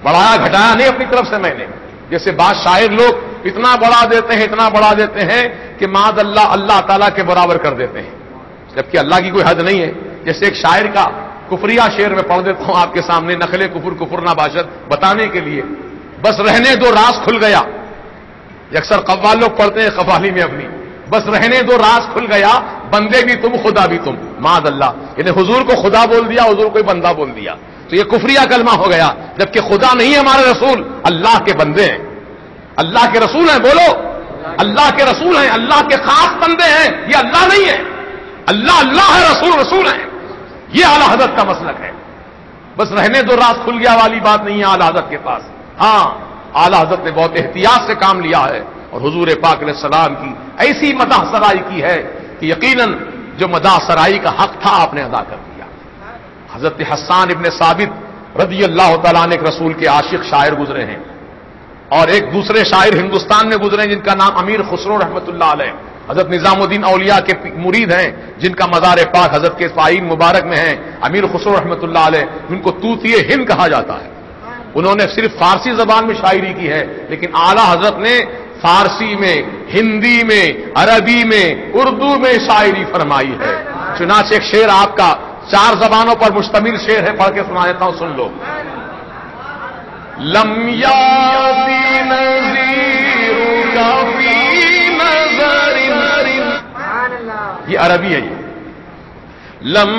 بڑھایا گھٹایا نہیں اپنی طرف سے میں نے. جیسے بعض شاعر لوگ اتنا بڑھا دیتے ہیں، اتنا بڑھا دیتے ہیں کہ معاذ اللہ تعالیٰ کے برابر کر دیتے ہیں، جبکہ اللہ کی کوئی حد نہیں ہے. جیسے ایک شاعر کا کفریہ شعر میں پڑھ دیتا ہوں آپ کے سامنے، نخل کفر کفر نہ باشد، بتانے کے لیے. بس رہنے دو راز کھل گیا. اکثر قوال لوگ پڑھتے ہیں قوالی میں اپنی، بس رہنے دو راز کھل گیا، بندے بھی تم خدا بھی تم. معاذ اللہ، یعنی حضور کو خدا بول دیا، حضور کو بندہ بول دیا، تو یہ کفریہ کلمہ ہو گیا. جبکہ خدا نہیں ہے ہمارے رسول، اللہ کے بندے ہیں، اللہ کے رسول ہیں. بولو، اللہ کے رسول ہیں، اللہ کے خاص بندے ہیں. یہ اللہ نہیں ہے، اللہ اللہ ہے، رسول رسول ہیں. یہ اعلیٰ حضرت کا مسلک ہے. بس رہنے دو راز کھل گیا والی بات نہیں ہے اعلیٰ حضرت کے پاس. ہاں، اعلیٰ حضرت نے بہت احتیاط سے کام لیا ہے اور حضور پاک علیہ السلام کی ایسی مدح سرائی کی ہے کہ یقیناً جو مدح سرائی کا حق تھا آپ نے ادا کر دیا. حضرت حسان ابن ثابت رضی اللہ تعالیٰ عنہ ایک رسول کے عاشق شاعر گزرے ہیں، اور ایک دوسرے شاعر ہندوستان میں گزرے ہیں جن کا نام امیر خسرو رحمۃ اللہ علیہ، حضرت نظام الدین اولیاء کے مرید ہیں، جن کا مزار پاک حضرت کے فائین مبارک میں ہے، امیر خسرو رحمۃ اللہ علیہ، جن کو طوطی ہند کہا جاتا ہے، انہوں نے صرف فارسی زبان میں شاعری کی ہے، لیکن اعلی حضرت نے فارسی میں، ہندی میں، عربی میں، اردو میں شاعری فرمائی ہے۔ چنانچہ ایک شعر آپ کا 4 زبانوں پر مشتمل شعر ہے، پڑھ کے سنا دیتا ہوں، سن لو۔ لم یاتی نذیرک فی نظر، یہ عربی ہے، یہ لم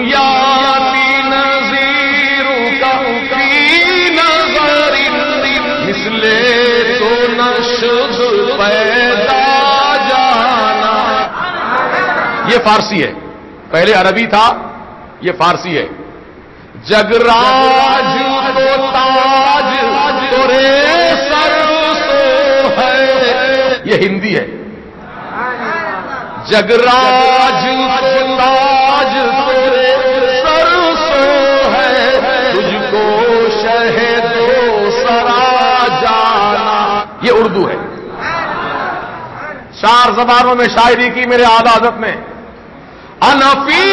یاتی نذیرک فی نظر مثل تو نشد پیدا جانا، یہ فارسی ہے، پہلے عربی تھا، یہ فارسی ہے۔ جگراج تو تاج تورے سر سو ہے، یہ ہندی ہے۔ جگراج تو تاج تورے سر سو ہے، تجھ کو شہد و سرا جانا، یہ اردو ہے۔ 4 زبانوں میں شاعری کی میرے اعلی حضرت نے۔ انفی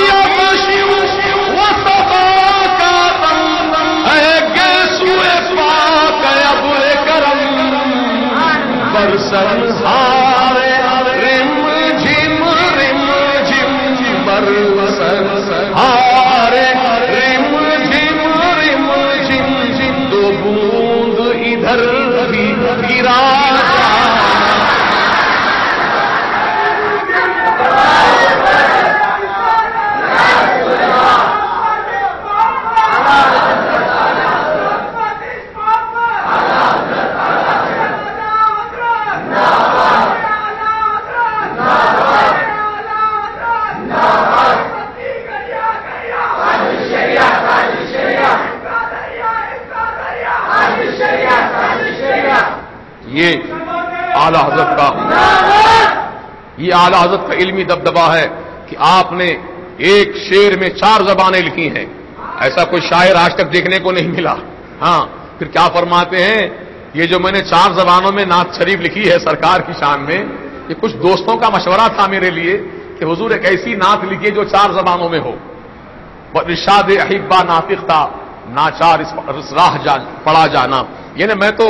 برسنہارے رم جھم برسنہارے رم جھم دو بوند ادھر بھی گرا یہ اعلی حضرت کا علمی دبدبہ ہے کہ آپ نے ایک شعر میں 4 زبانیں لکھی ہیں، ایسا کوئی شاعر آج تک دیکھنے کو نہیں ملا۔ ہاں پھر کیا فرماتے ہیں، یہ جو میں نے 4 زبانوں میں نعت شریف لکھی ہے سرکار کی شان میں، یہ کچھ دوستوں کا مشورہ تھا میرے لیے کہ حضور ایک ایسی نعت لکھیے جو 4 زبانوں میں ہو۔ ارشاد احبا ناطق تھا، ناچار اس راہ پڑا جانا، یعنی میں تو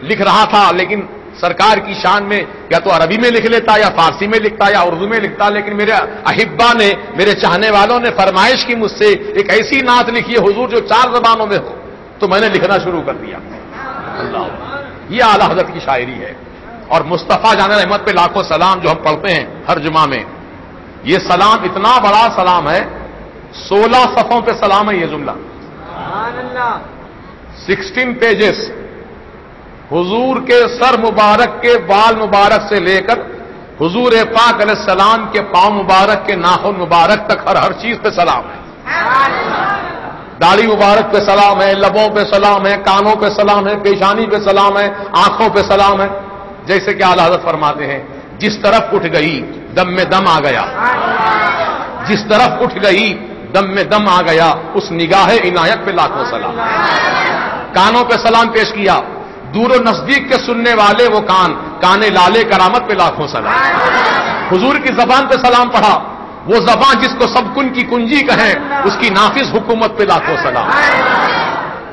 لکھ رہا تھا لیکن سرکار کی شان میں یا تو عربی میں لکھ لیتا یا فارسی میں لکھتا یا اردو میں لکھتا، لیکن میرے احبا نے، میرے چاہنے والوں نے فرمائش کی مجھ سے ایک ایسی نعت لکھی ہے حضور جو 4 زبانوں میں ہو، تو میں نے لکھنا شروع کر دیا۔ اللہ، یہ اعلی حضرت کی شاعری ہے۔ اور مصطفیٰ جان رحمت پہ لاکھوں سلام جو ہم پڑھتے ہیں ہر جمعہ میں، یہ سلام اتنا بڑا سلام ہے، 16 صفوں پہ سلام ہے یہ جملہ، 16 پیجز، حضور کے سر مبارک کے بال مبارک سے لے کر حضور پاک علیہ السلام کے پاؤں مبارک کے ناخن مبارک تک ہر چیز پہ سلام ہے۔ داڑھی مبارک پہ سلام ہے، لبوں پہ سلام ہے، کانوں پہ سلام ہے، پیشانی پہ سلام ہے، آنکھوں پہ سلام ہے۔ جیسے کہ اعلی حضرت فرماتے ہیں، جس طرف اٹھ گئی دم میں دم آ گیا، جس طرف اٹھ گئی دم میں دم آ گیا، اس نگاہ عنایت پہ لاکھوں سلام۔ کانوں پہ سلام پیش کیا، دور و نزدیک کے سننے والے وہ کان لالے کرامت پہ لاکھوں سلام۔ حضور کی زبان پہ سلام پڑھا، وہ زبان جس کو سب کن کی کنجی کہیں، اس کی نافذ حکومت پہ لاکھوں سلام۔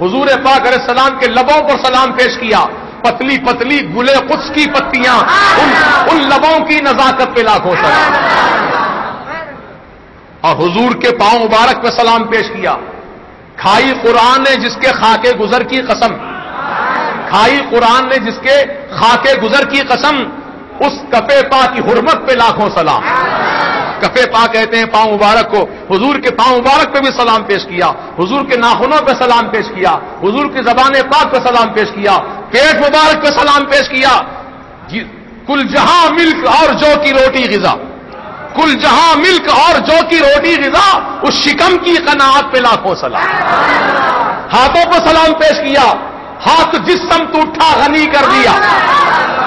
حضور پاک علیہ السلام کے لبوں پر سلام پیش کیا، پتلی پتلی گلے قدس کی پتیاں، ان لبوں کی نزاکت پہ لاکھوں سلام۔ اور حضور کے پاؤں مبارک پہ سلام پیش کیا، کھائی قرآن نے جس کے خاکے گزر کی قسم، کھائی قرآن نے جس کے خاکے گزر کی قسم، اس کفے پا کی حرمت پہ لاکھوں سلام۔ کفے پا کہتے ہیں پاؤں مبارک کو، حضور کے پاؤں مبارک پہ بھی سلام پیش کیا، حضور کے ناخنوں پہ سلام پیش کیا، حضور کی زبان پاک پہ سلام پیش کیا، پیٹ مبارک پہ سلام پیش کیا۔ کل جہاں ملک اور جو کی روٹی غذا، کل جہاں ملک اور جو کی روٹی غذا، اس شکم کی قناعت پہ لاکھوں سلام۔ ہاتھوں پہ سلام پیش کیا، ہاتھ جس سمت اٹھا غنی کر دیا،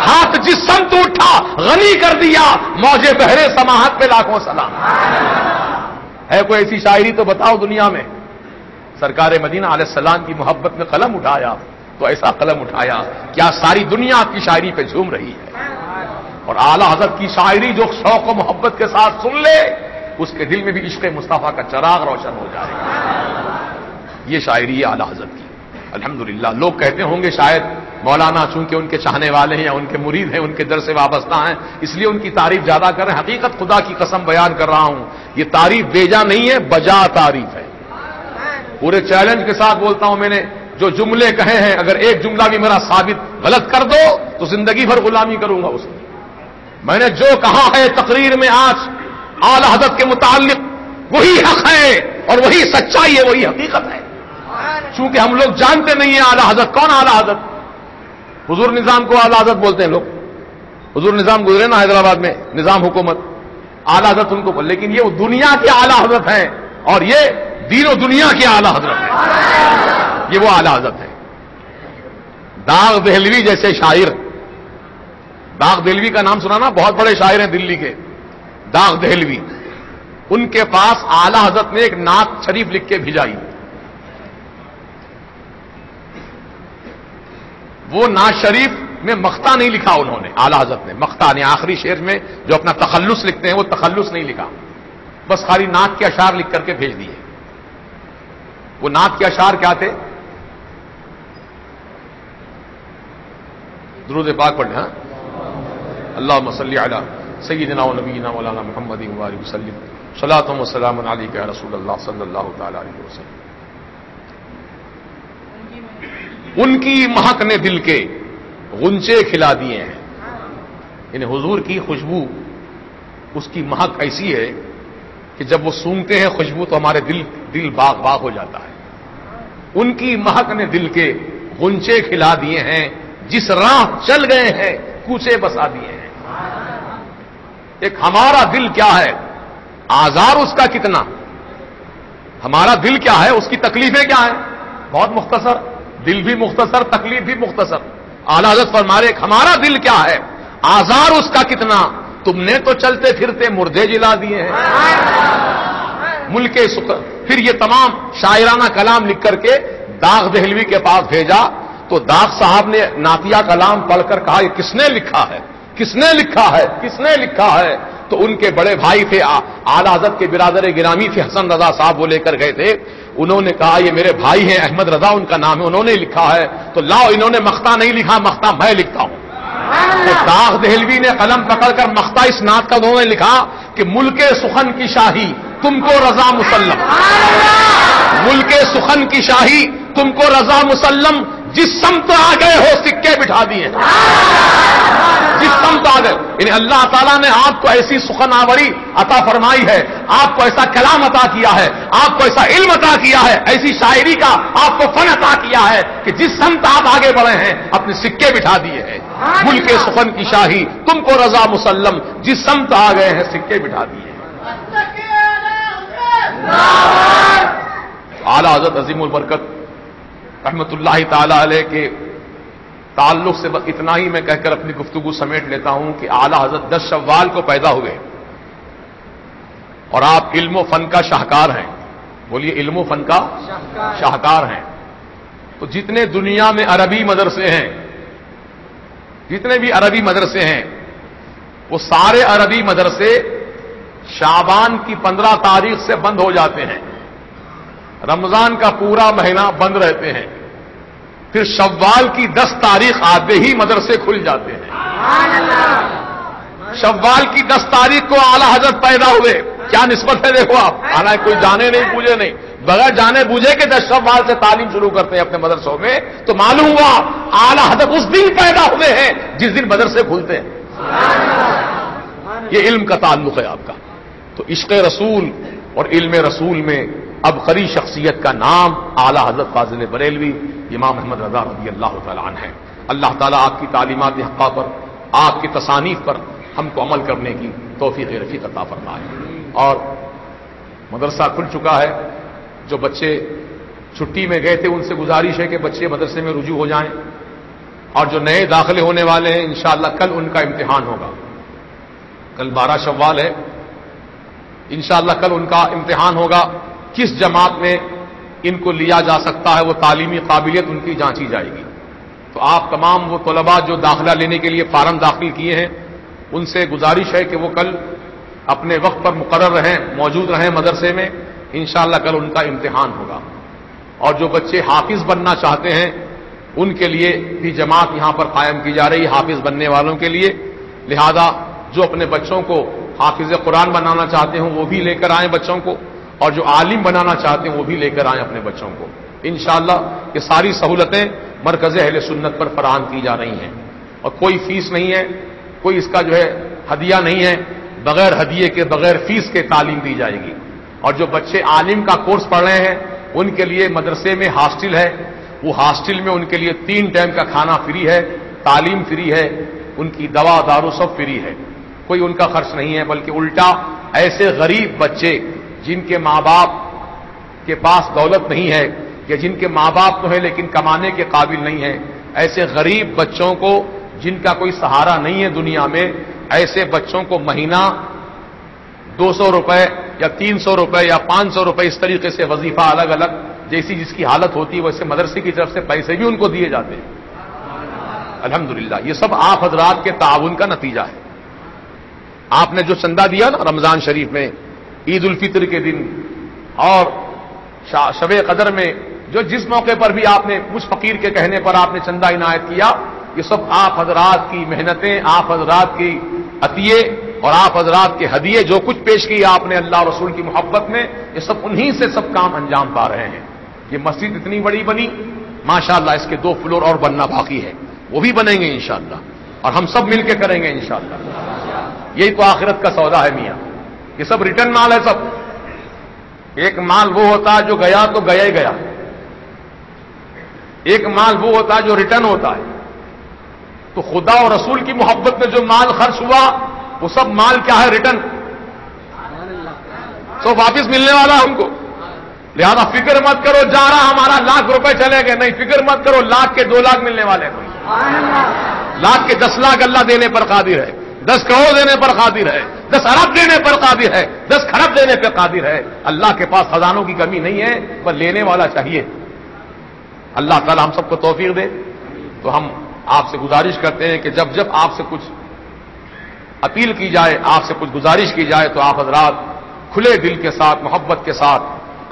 ہاتھ جس سمت اٹھا غنی کر دیا، موجے بہرے سماحت پہ لاکھوں سلام۔ ہے کوئی ایسی شاعری تو بتاؤ دنیا میں۔ سرکار مدینہ علیہ السلام کی محبت میں قلم اٹھایا تو ایسا قلم اٹھایا کیا ساری دنیا کی شاعری پہ جھوم رہی ہے۔ اور اعلی حضرت کی شاعری جو شوق و محبت کے ساتھ سن لے، اس کے دل میں بھی عشق مصطفیٰ کا چراغ روشن ہو جائے گا. یہ شاعری ہے اعلی حضرت کی. الحمدللہ. لوگ کہتے ہوں گے شاید مولانا چونکہ ان کے چاہنے والے ہیں یا ان کے مرید ہیں, ان کے در سے وابستہ ہیں, اس لیے ان کی تعریف زیادہ کر رہے ہیں. حقیقت خدا کی قسم بیان کر رہا ہوں, یہ تعریف بیجا نہیں ہے, بجا تعریف ہے. پورے چیلنج کے ساتھ بولتا ہوں, میں نے جو جملے کہے ہیں اگر ایک جملہ بھی میرا ثابت غلط کر دو تو زندگی بھر غلامی کروں گا اس کی. میں نے جو کہا ہے تقریر میں آج اعلی حضرت کے متعلق وہی حق ہے اور وہی سچائی ہے, وہی حقیقت ہے. چونکہ ہم لوگ جانتے نہیں ہیں اعلی حضرت کون. اعلی حضرت حضور نظام کو اعلی حضرت بولتے ہیں لوگ. حضور نظام گزرے نا حیدرآباد میں, نظام حکومت, اعلی حضرت ان کو, لیکن یہ دنیا کے اعلی حضرت ہیں اور یہ دین و دنیا کے اعلی حضرت ہیں. یہ وہ اعلی حضرت ہیں. داغ دہلوی جیسے شاعر, داغ دہلوی کا نام سنا نا, بہت بڑے شاعر ہیں دلی کے, داغ دہلوی. ان کے پاس اعلی حضرت نے ایک نعت شریف لکھ کے بھیجائی. وہ نعت شریف میں مقطع نہیں لکھا انہوں نے, اعلی حضرت نے مقطع نے آخری شعر میں جو اپنا تخلص لکھتے ہیں وہ تخلص نہیں لکھا, بس خالی نعت کے اشعار لکھ کر کے بھیج دیے. وہ نعت کے اشعار کیا تھے؟ درود پاک پڑھیں. ہاں, اللہم صلی علی سیدنا و نبینا مولانا محمد وآلہ وسلم صلاۃ و سلام علیک یا رسول اللہ صلی اللہ تعالی علیہ وسلم. ان کی مہک نے دل کے غنچے کھلا دیے ہیں. یعنی حضور کی خوشبو, اس کی مہک ایسی ہے کہ جب وہ سونگتے ہیں خوشبو تو ہمارے دل باغ باغ ہو جاتا ہے. ان کی مہک نے دل کے غنچے کھلا دیے ہیں, جس راہ چل گئے ہیں کوچے بسا دیے ہیں. ایک ہمارا دل کیا ہے, آزار اس کا کتنا, ہمارا دل کیا ہے, اس کی تکلیفیں کیا ہیں, بہت مختصر. دل بھی مختصر, تکلیف بھی مختصر. اعلی حضرت فرما رہے ہمارا دل کیا ہے, آزار اس کا کتنا, تم نے تو چلتے پھرتے مردے جلا دیے ہیں. ملک سکر. پھر یہ تمام شاعرانہ کلام لکھ کر کے داغ دہلوی کے پاس بھیجا تو داغ صاحب نے نعتیہ کلام پڑھ کر کہا یہ کس نے لکھا ہے, کس نے لکھا ہے, کس نے لکھا ہے. تو ان کے بڑے بھائی تھے اعلی حضرت کے برادر گرامی تھے حسن رضا صاحب, وہ لے کر گئے تھے. انہوں نے کہا یہ میرے بھائی ہیں احمد رضا ان کا نام ہے, انہوں نے لکھا ہے. تو لاؤ, انہوں نے مقطع نہیں لکھا, مقطع میں لکھتا ہوں. تو داغ دہلوی نے قلم پکڑ کر مقطع اس نعت کا انہوں نے لکھا کہ ملک سخن کی شاہی تم کو رضا مسلم, ملک سخن کی شاہی تم کو رضا مسلم, جس سمت آ گئے ہو سکے بٹھا دیے. جس سمت آ گئے, یعنی اللہ تعالیٰ نے آپ کو ایسی سخن آوری عطا فرمائی ہے, آپ کو ایسا کلام عطا کیا ہے, آپ کو ایسا علم عطا کیا ہے, ایسی شاعری کا آپ کو فن عطا کیا ہے کہ جس سمت آپ آگے بڑھے ہیں اپنے سکے بٹھا دیے ہیں. ملک سخن کی شاہی تم کو رضا مسلم, جس سمت آ گئے ہیں سکے بٹھا دیے. اعلی حضرت عظیم البرکت رحمت اللہ تعالی علیہ کے تعلق سے بس اتنا ہی میں کہہ کر اپنی گفتگو سمیٹ لیتا ہوں کہ اعلی حضرت 10 شوال کو پیدا ہوئے اور آپ علم و فن کا شاہکار ہیں. بولیے, علم و فن کا شاہکار ہیں. تو جتنے دنیا میں عربی مدرسے ہیں, جتنے بھی عربی مدرسے ہیں, وہ سارے عربی مدرسے شعبان کی 15 تاریخ سے بند ہو جاتے ہیں, رمضان کا پورا مہینہ بند رہتے ہیں, پھر شوال کی 10 تاریخ آتے ہی مدرسے کھل جاتے ہیں. شوال کی 10 تاریخ کو اعلی حضرت پیدا ہوئے. کیا نسبت ہے دیکھو آپ, حالانکہ کوئی جانے نہیں پوجے نہیں, بغیر جانے بوجھے کہ 10 شوال سے تعلیم شروع کرتے ہیں اپنے مدرسوں میں, تو معلوم ہوا اعلی حضرت اس دن پیدا ہوئے ہیں جس دن مدرسے کھلتے ہیں. یہ علم کا تعلق ہے آپ کا. تو عشق رسول اور علم رسول میں ابقری شخصیت کا نام اعلی حضرت فاضل بریلوی امام احمد رضا رضی اللہ تعالیٰ عنہ ہے. اللہ تعالیٰ آپ کی تعلیمات حقہ پر, آپ کی تصانیف پر ہم کو عمل کرنے کی توفیق رفیق عطا فرمائے. اور مدرسہ کھل چکا ہے, جو بچے چھٹی میں گئے تھے ان سے گزارش ہے کہ بچے مدرسے میں رجوع ہو جائیں, اور جو نئے داخلے ہونے والے ہیں انشاءاللہ کل ان کا امتحان ہوگا. کل 12 شوال ہے, انشاءاللہ کل ان کا امتحان ہوگا. کس جماعت میں ان کو لیا جا سکتا ہے, وہ تعلیمی قابلیت ان کی جانچی جائے گی. تو آپ تمام وہ طلباء جو داخلہ لینے کے لیے فارم داخل کیے ہیں ان سے گزارش ہے کہ وہ کل اپنے وقت پر مقرر رہیں، موجود رہیں مدرسے میں، انشاءاللہ کل ان کا امتحان ہوگا. اور جو بچے حافظ بننا چاہتے ہیں ان کے لیے بھی جماعت یہاں پر قائم کی جا رہی ہے، حافظ بننے والوں کے لیے. لہذا جو اپنے بچوں کو حافظ قرآن بنانا چاہتے ہیں وہ بھی لے کر آئیں بچوں کو، اور جو عالم بنانا چاہتے ہیں وہ بھی لے کر آئیں اپنے بچوں کو. انشاءاللہ یہ ساری سہولتیں مرکز اہل سنت پر فراہم کی جا رہی ہیں، اور کوئی فیس نہیں ہے، کوئی اس کا جو ہے ہدیہ نہیں ہے، بغیر ہدیے کے بغیر فیس کے تعلیم دی جائے گی. اور جو بچے عالم کا کورس پڑھ رہے ہیں ان کے لیے مدرسے میں ہاسٹل ہے، وہ ہاسٹل میں ان کے لیے 3 ٹائم کا کھانا فری ہے، تعلیم فری ہے، ان کی دوا دارو سب فری ہے، کوئی ان کا خرچ نہیں ہے. بلکہ الٹا ایسے غریب بچے جن کے ماں باپ کے پاس دولت نہیں ہے، یا جن کے ماں باپ تو ہیں لیکن کمانے کے قابل نہیں ہیں، ایسے غریب بچوں کو جن کا کوئی سہارا نہیں ہے دنیا میں، ایسے بچوں کو مہینہ 200 روپے یا 300 روپے یا 500 روپے اس طریقے سے وظیفہ الگ الگ جیسی جس کی حالت ہوتی ہے ویسے مدرسے کی طرف سے پیسے بھی ان کو دیے جاتے ہیں. الحمدللہ یہ سب آپ حضرات کے تعاون کا نتیجہ ہے. آپ نے جو چندہ دیا نا رمضان شریف میں، عید الفطر کے دن اور شب قدر میں، جو جس موقع پر بھی آپ نے مجھ فقیر کے کہنے پر آپ نے چندہ عنایت کیا، یہ سب آپ حضرات کی محنتیں، آپ حضرات کی عطیے اور آپ حضرات کے ہدیے جو کچھ پیش کیے آپ نے اللہ رسول کی محبت میں، یہ سب انہی سے سب کام انجام پا رہے ہیں. یہ مسجد اتنی بڑی بنی ماشاءاللہ، اس کے 2 فلور اور بننا باقی ہے، وہ بھی بنیں گے انشاءاللہ، اور ہم سب مل کے کریں گے انشاءاللہ. یہی تو آخرت کا سودا ہے میاں. یہ سب ریٹرن مال ہے. سب ایک مال وہ ہوتا ہے جو گیا تو گیا ہی گیا، ایک مال وہ ہوتا ہے جو ریٹرن ہوتا ہے. تو خدا اور رسول کی محبت میں جو مال خرچ ہوا وہ سب مال کیا ہے؟ ریٹرن. سو واپس ملنے والا ہم کو. لہذا فکر مت کرو جا رہا ہمارا 1,00,000 روپے چلے گئے، نہیں، فکر مت کرو 1,00,000 کے 2,00,000 ملنے والے ہیں. 1,00,000 کے 10 لاکھ اللہ دینے پر قادر ہے، 10 کروڑ دینے پر قادر ہے، 10 ارب دینے پر قادر ہے، 10 خرب دینے پر قادر ہے. اللہ کے پاس خزانوں کی کمی نہیں ہے، پر لینے والا چاہیے. اللہ تعالی ہم سب کو توفیق دے. تو ہم آپ سے گزارش کرتے ہیں کہ جب جب آپ سے کچھ اپیل کی جائے، آپ سے کچھ گزارش کی جائے، تو آپ حضرات کھلے دل کے ساتھ، محبت کے ساتھ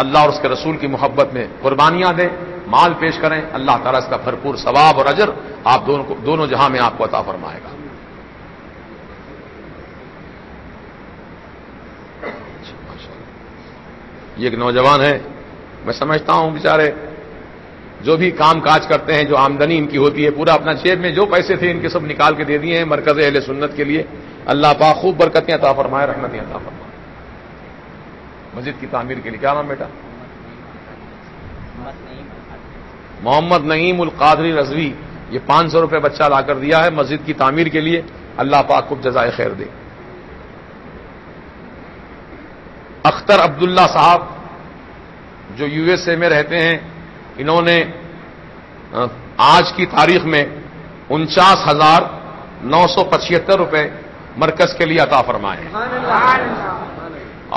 اللہ اور اس کے رسول کی محبت میں قربانیاں دیں، مال پیش کریں. اللہ تعالیٰ اس کا بھرپور ثواب اور اجر آپ دونوں جہاں میں آپ کو عطا فرمائے گا. یہ ایک نوجوان ہے، میں سمجھتا ہوں بیچارے جو بھی کام کاج کرتے ہیں، جو آمدنی ان کی ہوتی ہے، پورا اپنا جیب میں جو پیسے تھے ان کے سب نکال کے دے دیے ہیں مرکز اہل سنت کے لیے. اللہ پاک خوب برکتیں عطا فرمائے، رحمتیں عطا فرمائے. مسجد کی تعمیر کے لیے کیا نام بیٹا؟ محمد نعیم القادری رضوی. یہ 500 روپے بچہ لا کر دیا ہے مسجد کی تعمیر کے لیے. اللہ پاک خوب جزائے خیر دے. اختر عبداللہ صاحب جو USA میں رہتے ہیں، انہوں نے آج کی تاریخ میں 49,975 روپے مرکز کے لیے عطا فرمائے ہیں.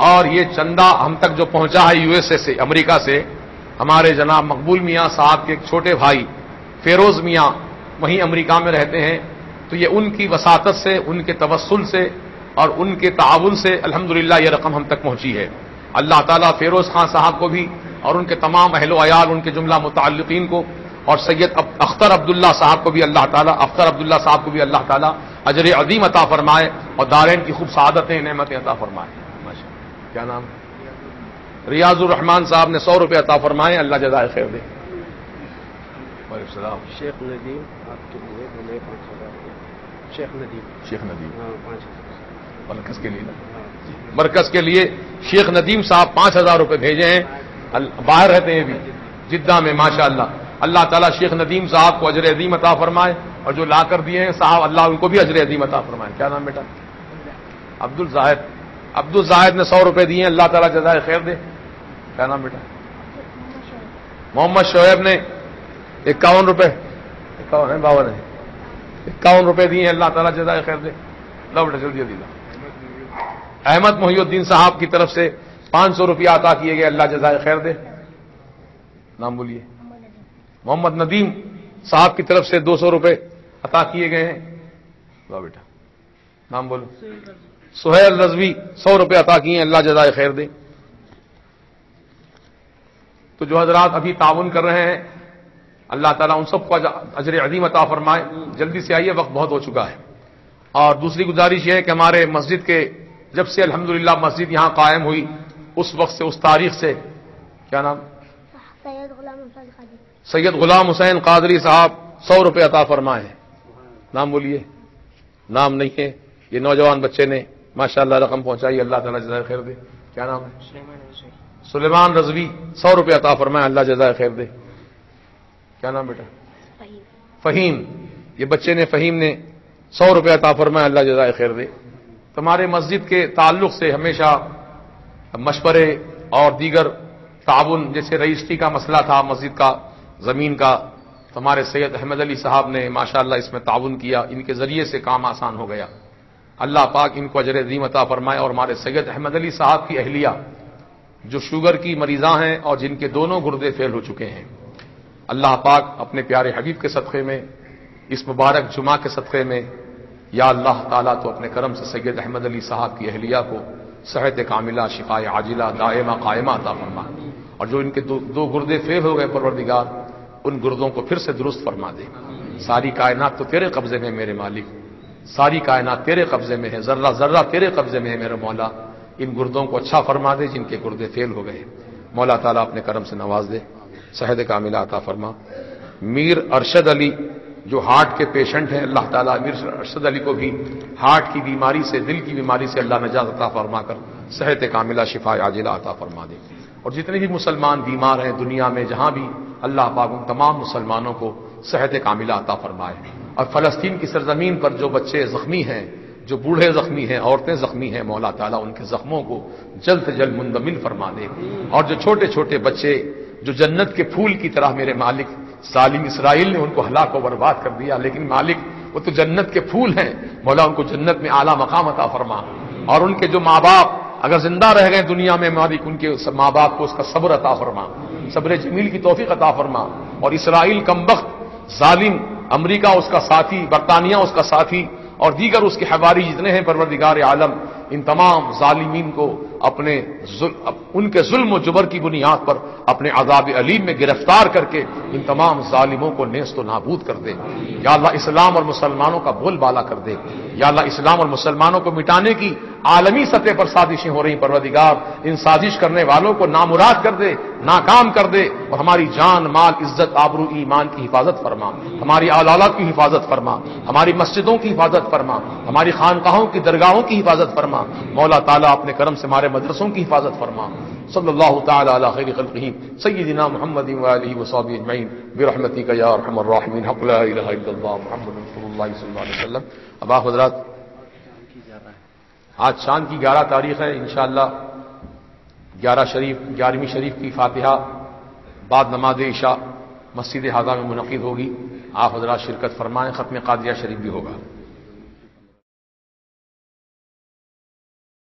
اور یہ چندہ ہم تک جو پہنچا ہے USA سے، امریکہ سے، ہمارے جناب مقبول میاں صاحب کے ایک چھوٹے بھائی فیروز میاں وہیں امریکہ میں رہتے ہیں. تو یہ ان کی وساطت سے، ان کے توسل سے اور ان کے تعاون سے الحمدللہ یہ رقم ہم تک پہنچی ہے. اللہ تعالیٰ فیروز خان صاحب کو بھی اور ان کے تمام اہل و عیال، ان کے جملہ متعلقین کو، اور سید اختر عبداللہ صاحب کو بھی اللہ تعالیٰ اجر عظیم عطا فرمائے اور دارین کی خوب سعادتیں، نعمتیں عطا فرمائے. کیا نام؟ ریاض الرحمان صاحب نے 100 روپے عطا فرمائے. اللہ جزائے خیر دے. وعلیکم السلام. شیخ ندیم آپ کے لیے بولے 5,000. شیخ ندیم مرکز کے لیے، جی. مرکز کے لیے شیخ ندیم صاحب 5,000 روپے بھیجے ہیں. باہر رہتے ہیں بھی جدہ میں ماشاءاللہ. اللہ تعالیٰ شیخ ندیم صاحب کو اجر عظیم عطا فرمائے، اور جو لا کر دیے ہیں صاحب اللہ ان کو بھی اجر عظیم عطا فرمائے. کیا نام بیٹا؟ عبد الزاہد نے 100 روپے دیے ہیں. اللہ تعالیٰ جزائے خیر دے. کیا نام بیٹا؟ محمد شعیب نے 51 روپے، 51 روپے دیے ہیں. اللہ تعالیٰ جزائے خیر دے. لو بیٹا جلدی جلدی. احمد محی الدین صاحب کی طرف سے 500 روپیہ عطا کیے گئے. اللہ جزائے خیر دے. نام بولیے. محمد ندیم صاحب کی طرف سے 200 روپے عطا کیے گئے ہیں. لو بیٹا نام بولو. سہیل رضوی 100 روپے عطا کیے ہیں، اللہ جزائے خیر دے۔ تو جو حضرات ابھی تعاون کر رہے ہیں اللہ تعالیٰ ان سب کو اجر عظیم عطا فرمائے۔ جلدی سے آئیے، وقت بہت ہو چکا ہے۔ اور دوسری گزارش یہ ہے کہ ہمارے مسجد کے جب سے الحمدللہ مسجد یہاں قائم ہوئی اس وقت سے، اس تاریخ سے، کیا نام؟ سید غلام حسین قادری صاحب 100 روپے عطا فرمائے ہیں۔ نام بولیے۔ نام نہیں ہے، یہ نوجوان بچے نے ماشاءاللہ رقم پہنچائی، اللہ تعالیٰ جزائے خیر دے۔ کیا نام ہے؟ سلیمان رضوی 100 روپے عطا فرمائے، اللہ جزائے خیر دے۔ کیا نام بیٹا؟ فہیم۔ یہ بچے نے، فہیم نے 100 روپے عطا فرمائے، اللہ جزائے خیر دے۔ تمہارے مسجد کے تعلق سے ہمیشہ مشورے اور دیگر تعاون، جیسے رجسٹری کا مسئلہ تھا مسجد کا، زمین کا، ہمارے سید احمد علی صاحب نے ماشاءاللہ اس میں تعاون کیا، ان کے ذریعے سے کام آسان ہو گیا۔ اللہ پاک ان کو اجر عظیم عطا فرمائے۔ اور ہمارے سید احمد علی صاحب کی اہلیہ جو شوگر کی مریضاں ہیں اور جن کے دونوں گردے فیل ہو چکے ہیں، اللہ پاک اپنے پیارے حبیب کے صدقے میں، اس مبارک جمعہ کے صدقے میں، یا اللہ تعالیٰ تو اپنے کرم سے سید احمد علی صاحب کی اہلیہ کو صحت کاملہ، شفاء عاجلہ، دائمہ قائمہ عطا فرما، اور جو ان کے دو گردے فیل ہو گئے پروردگار ان گردوں کو پھر سے درست فرما دے۔ ساری کائنات تو تیرے قبضے میں میرے مالک، ساری کائنات تیرے قبضے میں ہے، ذرہ ذرہ تیرے قبضے میں ہے میرے مولا، ان گردوں کو اچھا فرما دے جن کے گردے فیل ہو گئے، مولا تعالیٰ اپنے کرم سے نواز دے، صحت کاملہ عطا فرما۔ میر ارشد علی جو ہارٹ کے پیشنٹ ہیں، اللہ تعالیٰ میر ارشد علی کو بھی ہارٹ کی بیماری سے، دل کی بیماری سے اللہ نجات عطا فرما کر صحت کاملہ، شفاء عاجلہ عطا فرما دے۔ اور جتنے بھی مسلمان بیمار ہیں دنیا میں جہاں بھی، اللہ پاک ان تمام مسلمانوں کو صحت کاملہ عطا فرمائے۔ اور فلسطین کی سرزمین پر جو بچے زخمی ہیں، جو بوڑھے زخمی ہیں، عورتیں زخمی ہیں، مولا تعالیٰ ان کے زخموں کو جلد سے جلد منجمل فرما دے۔ اور جو چھوٹے چھوٹے بچے جو جنت کے پھول کی طرح میرے مالک، ظالم اسرائیل نے ان کو ہلاک و برباد کر دیا، لیکن مالک وہ تو جنت کے پھول ہیں، مولا ان کو جنت میں اعلیٰ مقام عطا فرما۔ اور ان کے جو ماں باپ اگر زندہ رہ گئے دنیا میں، مالک ان کے ماں باپ کو اس کا صبر عطا فرما، صبر جمیل کی توفیق عطا فرما۔ اور اسرائیل کمبخت، ظالم، امریکہ اس کا ساتھی، برطانیہ اس کا ساتھی، اور دیگر اس کے حواری جتنے ہیں پروردگار عالم، ان تمام ظالمین کو ان کے ظلم و جبر کی بنیاد پر اپنے عذاب علیم میں گرفتار کر کے ان تمام ظالموں کو نیست و نابود کر دے۔ یا اللہ اسلام اور مسلمانوں کا بول بالا کر دے۔ یا اللہ اسلام اور مسلمانوں کو مٹانے کی عالمی سطح پر سازشیں ہو رہی پروردگار، ان سازش کرنے والوں کو نامراد کر دے، ناکام کر دے، اور ہماری جان، مال، عزت، آبرو، ایمان کی حفاظت فرما، ہماری اولاد کی حفاظت فرما، ہماری مسجدوں کی حفاظت فرما، ہماری خانقاہوں کی درگاہوں کی حفاظت فرما، مولا تعالیٰ اپنے کرم سے ہمارے مدرسوں کی حفاظت فرما۔ صلی اللہ تعالی علی خیر خلقہ سیدنا محمد و آلہ و صحبہ اجمعین برحمتک یا ارحم الراحمین، حق لا الہ الا اللہ محمد رسول اللہ صلی اللہ علیہ وسلم۔ اب آپ حضرات، آج شان کی 11 تاریخ ہے، انشاءاللہ 11ویں شریف کی فاتحہ بعد نماز عشاء مسجد ہاضہ میں منعقد ہوگی، آپ حضرات شرکت فرمائیں، ختم قادریہ شریف بھی ہوگا۔